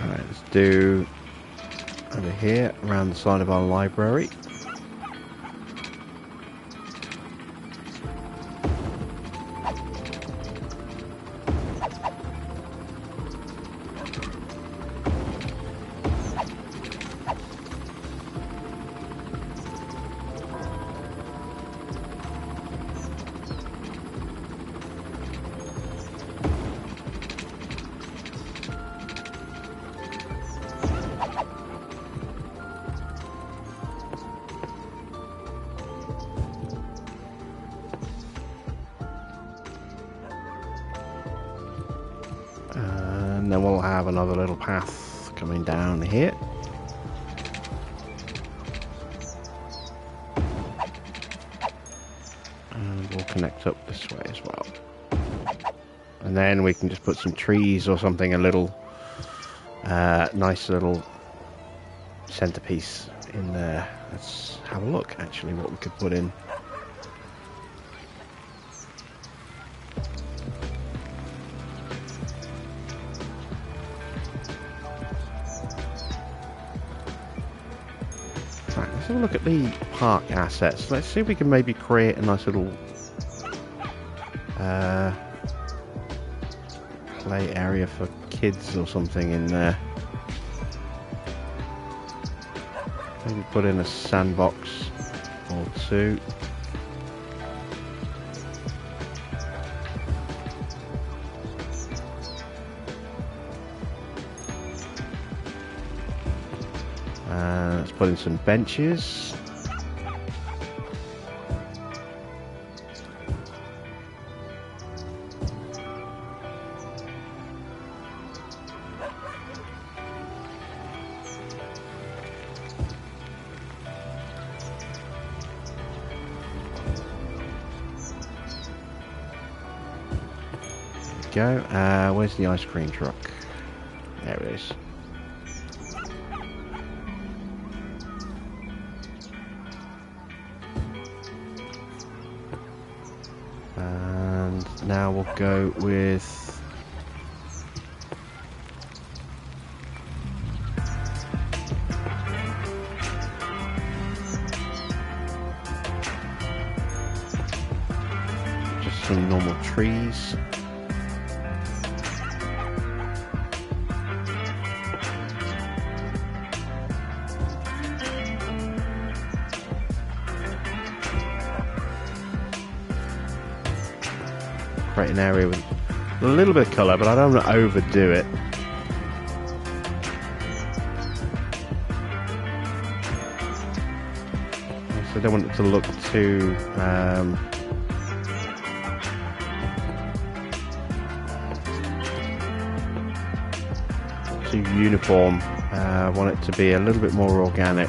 Alright, let's do over here, around the side of our library. and then we'll have another little path coming down here. And we'll connect up this way as well. And then we can just put some trees or something, a little nice little centerpiece in there. Let's have a look actually what we could put in. Right, let's have a look at the park assets. Let's see if we can maybe create a nice little play area for kids or something in there. Maybe put in a sandbox or two. Let's put in some benches. Go. Where's the ice cream truck? There it is. And now we'll go with just some normal trees. Create an area with a little bit of colour, but I don't want to overdo it. So I don't want it to look too too uniform. I want it to be a little bit more organic.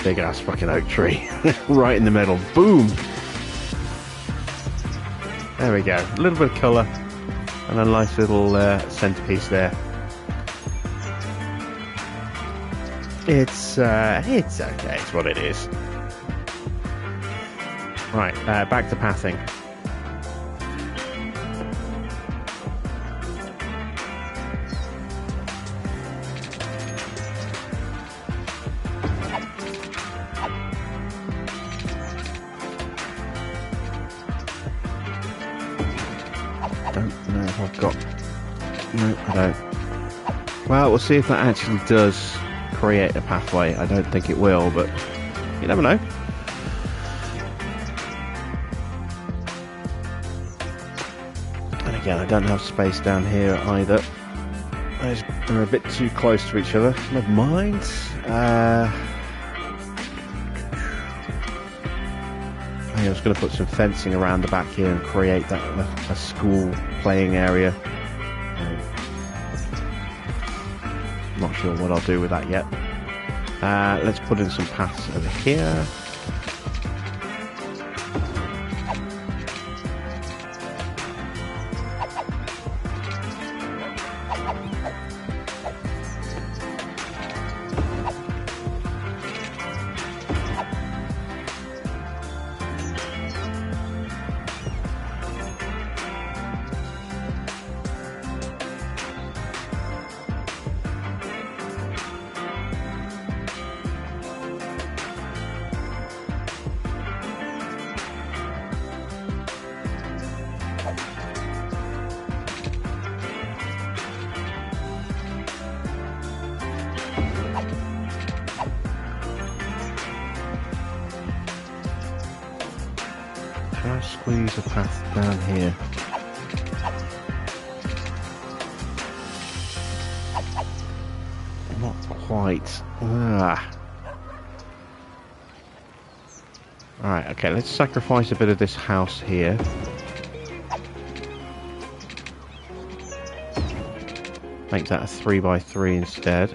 Big ass fucking oak tree right in the middle. Boom. There we go. A little bit of colour and a nice little centerpiece there. It's okay. It's what it is. Right, back to pathing. Well, we'll see if that actually does create a pathway. I don't think it will, but you never know. And again, I don't have space down here either. They're a bit too close to each other. Never mind. I was going to put some fencing around the back here and create that a school playing area. Not sure what I'll do with that yet. Let's put in some paths over here. use a path down here. Not quite. Alright, okay, let's sacrifice a bit of this house here. Make that a 3x3 instead.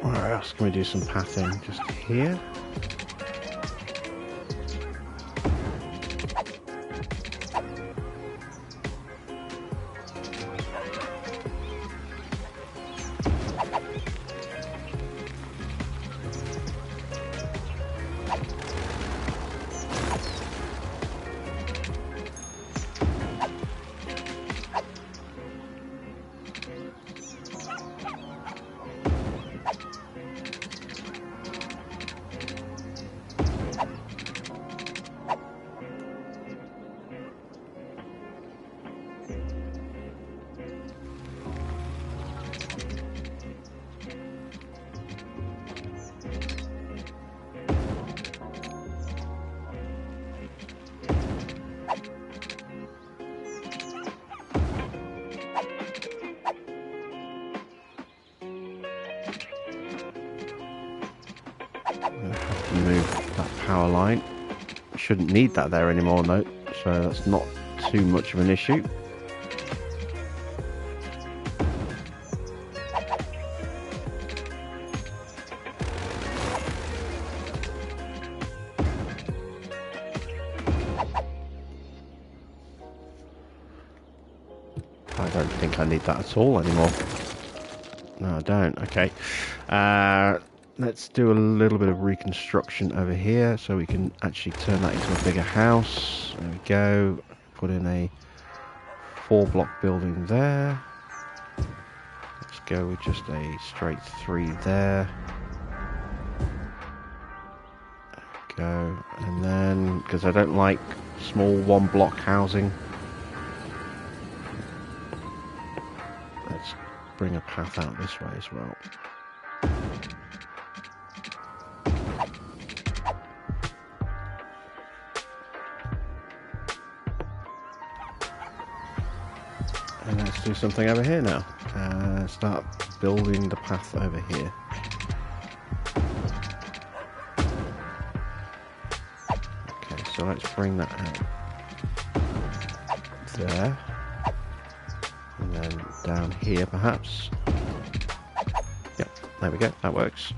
Where else can we do some pathing? Just here? Move that power line. Shouldn't need that there anymore though, so that's not too much of an issue. I don't think I need that at all anymore. No, I don't. Okay. Let's do a little bit of reconstruction over here so we can actually turn that into a bigger house. There we go. Put in a 4-block building there. Let's go with just a straight 3 there. There we go. And then, because I don't like small 1-block housing, let's bring a path out this way as well. And let's do something over here now. Start building the path over here. Okay, so let's bring that out there. And then down here perhaps. Yep, there we go, that works.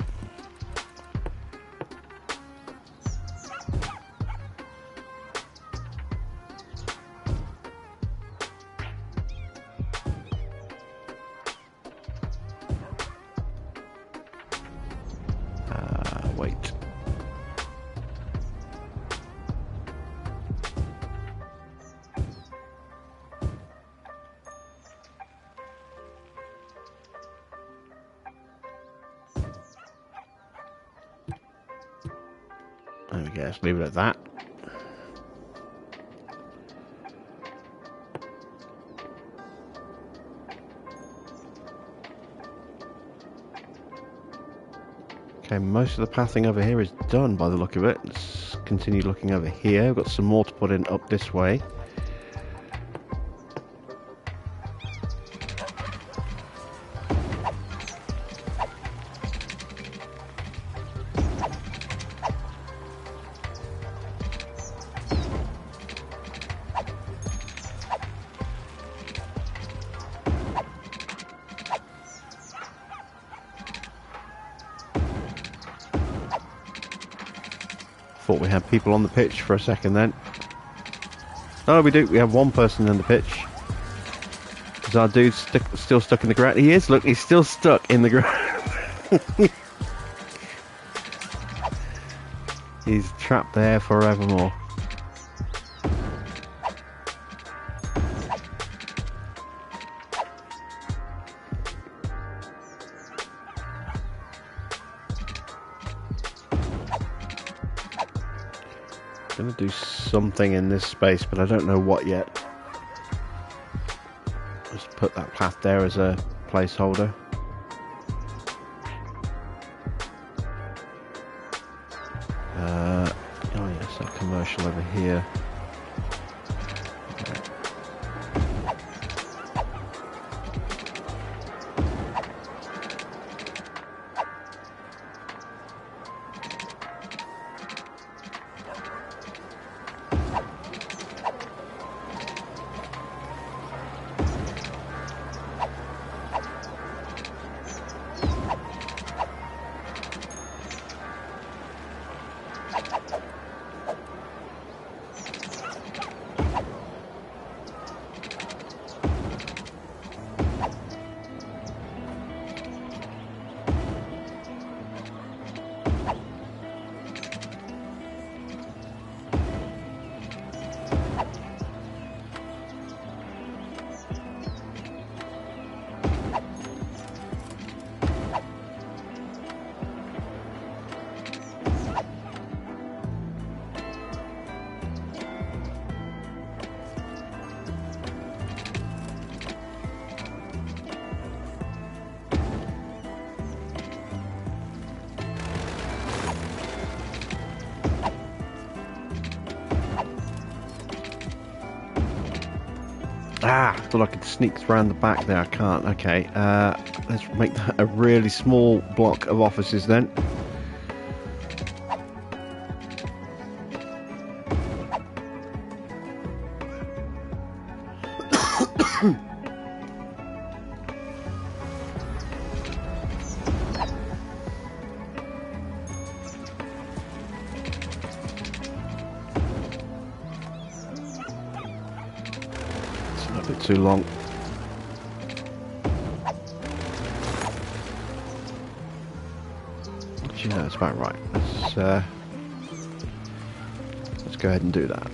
Wait. we go, let's leave it at that. Okay, most of the pathing over here is done by the look of it. Let's continue looking over here. We've got some more to put in up this way. Thought we had people on the pitch for a second then. Oh, we do. We have one person on the pitch. Is our dude still stuck in the ground? He is. Look, he's still stuck in the ground. He's trapped there forevermore. Gonna do something in this space, but I don't know what yet. Just put that path there as a placeholder. Oh yes, that commercial over here. Ah, thought I could sneak around the back there. I can't. Okay, let's make that a really small block of offices then. Too long. Actually, no, that's about right. Let's go ahead and do that.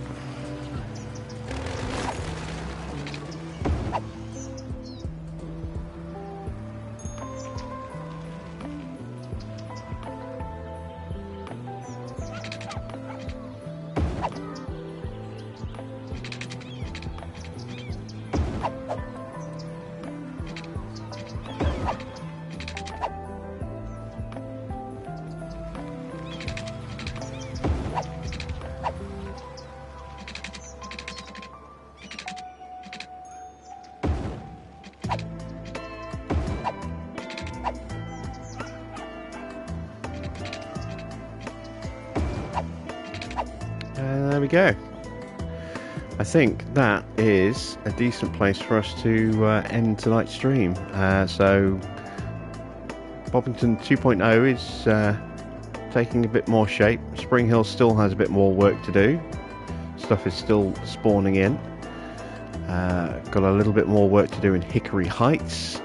There we go. I think that is a decent place for us to end tonight's stream. So Bobbington 2.0 is taking a bit more shape. Spring Hill still has a bit more work to do. Stuff is still spawning in. Got a little bit more work to do in Hickory Heights.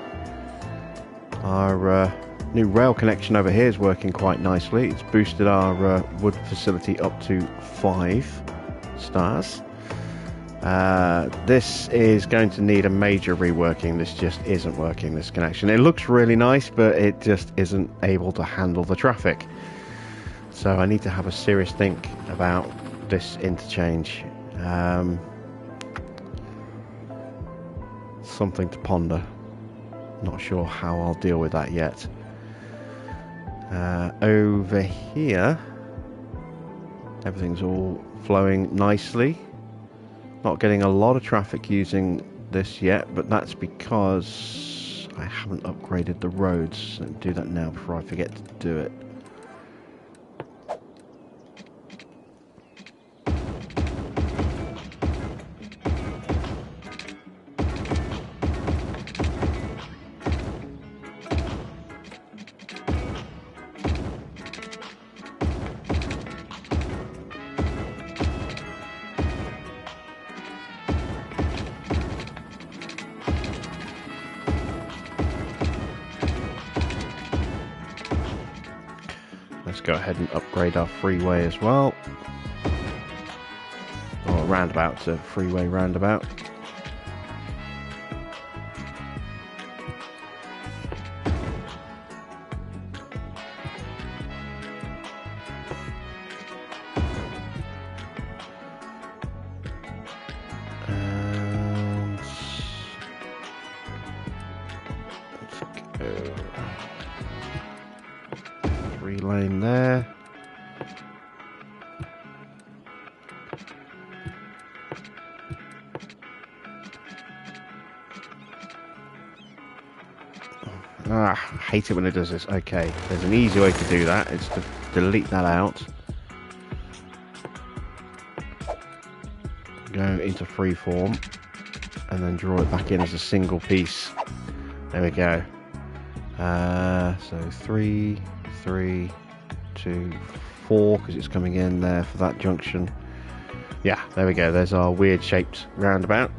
Our new rail connection over here is working quite nicely. It's boosted our wood facility up to 5 stars. This is going to need a major reworking. This just isn't working, this connection. It looks really nice, but it just isn't able to handle the traffic. So I need to have a serious think about this interchange. Something to ponder. Not sure how I'll deal with that yet. Over here, everything's all flowing nicely. Not getting a lot of traffic using this yet, but that's because I haven't upgraded the roads. Let me do that now before I forget to do it. Go ahead and upgrade our freeway as well, or roundabout to freeway roundabout. And let's go. 3-lane there. I hate it when it does this. Okay, there's an easy way to do that. It's to delete that out. Go into freeform and then draw it back in as a single piece. There we go. So 3, 3, 2, 4, because it's coming in there for that junction. Yeah, there we go. There's our weird shaped roundabout.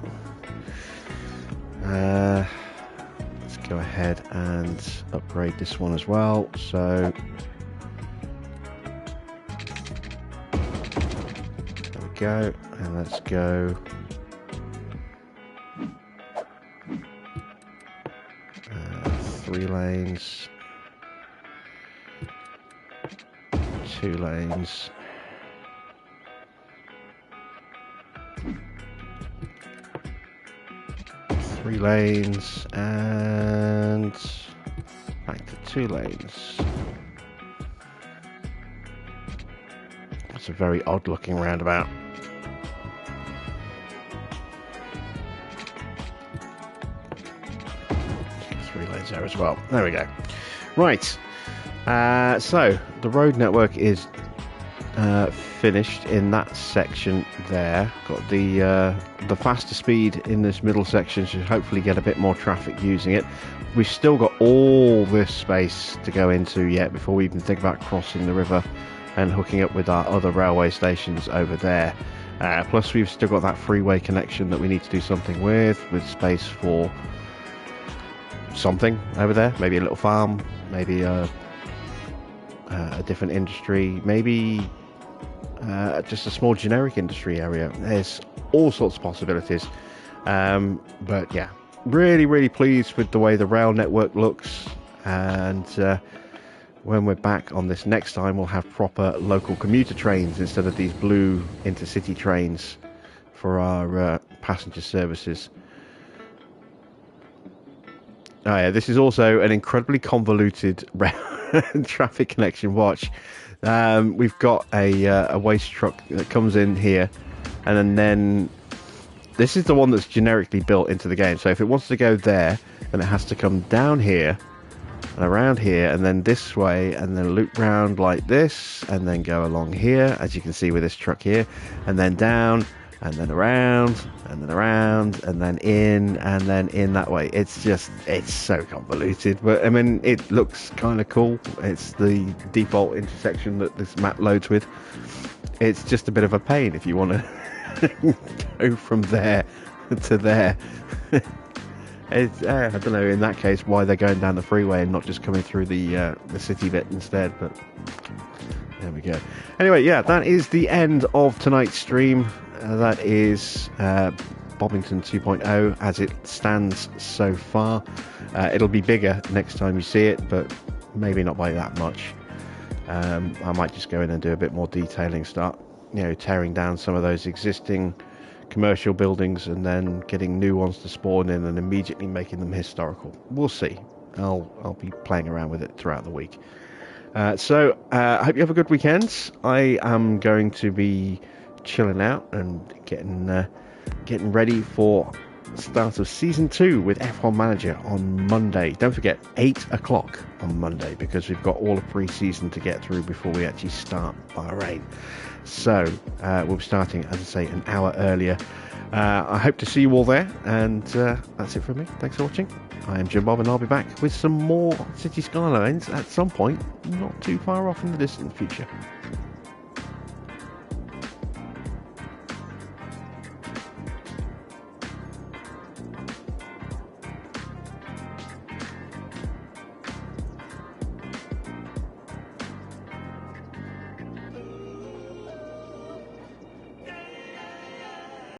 Let's go ahead and upgrade this one as well. So there we go, and let's go. 3 lanes. 2 lanes. 3 lanes and back to 2 lanes. That's a very odd looking roundabout. There as well. There we go. Right. So the road network is finished in that section there. Got the faster speed in this middle section, should hopefully get a bit more traffic using it. We've still got all this space to go into yet before we even think about crossing the river and hooking up with our other railway stations over there. Plus we've still got that freeway connection that we need to do something with space for something over there, maybe a little farm, maybe a different industry, maybe just a small generic industry area. There's all sorts of possibilities, but yeah, really pleased with the way the rail network looks, and when we're back on this next time, we'll have proper local commuter trains instead of these blue intercity trains for our passenger services. Oh yeah, this is also an incredibly convoluted traffic connection. Watch. We've got a waste truck that comes in here, and then this is the one that's generically built into the game. So if it wants to go there, then it has to come down here and around here, and then this way, and then loop round like this, and then go along here, as you can see with this truck here, and then down, and then around, and then around, and then in that way. It's so convoluted, but I mean, it looks kind of cool. It's the default intersection that this map loads with. It's just a bit of a pain if you want to go from there to there. It's, I don't know, in that case, why they're going down the freeway and not just coming through the city bit instead, but there we go. Anyway, yeah, that is the end of tonight's stream. That is Bobbington 2.0 as it stands so far. It'll be bigger next time you see it, but maybe not by that much. I might just go in and do a bit more detailing, start, tearing down some of those existing commercial buildings and then getting new ones to spawn in and immediately making them historical. We'll see. I'll be playing around with it throughout the week. So I hope you have a good weekend. I am going to be chilling out and getting ready for start of season 2 with F1 Manager on Monday. Don't forget 8 o'clock on Monday, because we've got all of pre-season to get through before we actually start Bahrain. So we'll be starting, as I say, an hour earlier. I hope to see you all there, and that's it from me. Thanks for watching. I am Jim Bob, and I'll be back with some more City Skylines at some point not too far off in the distant future.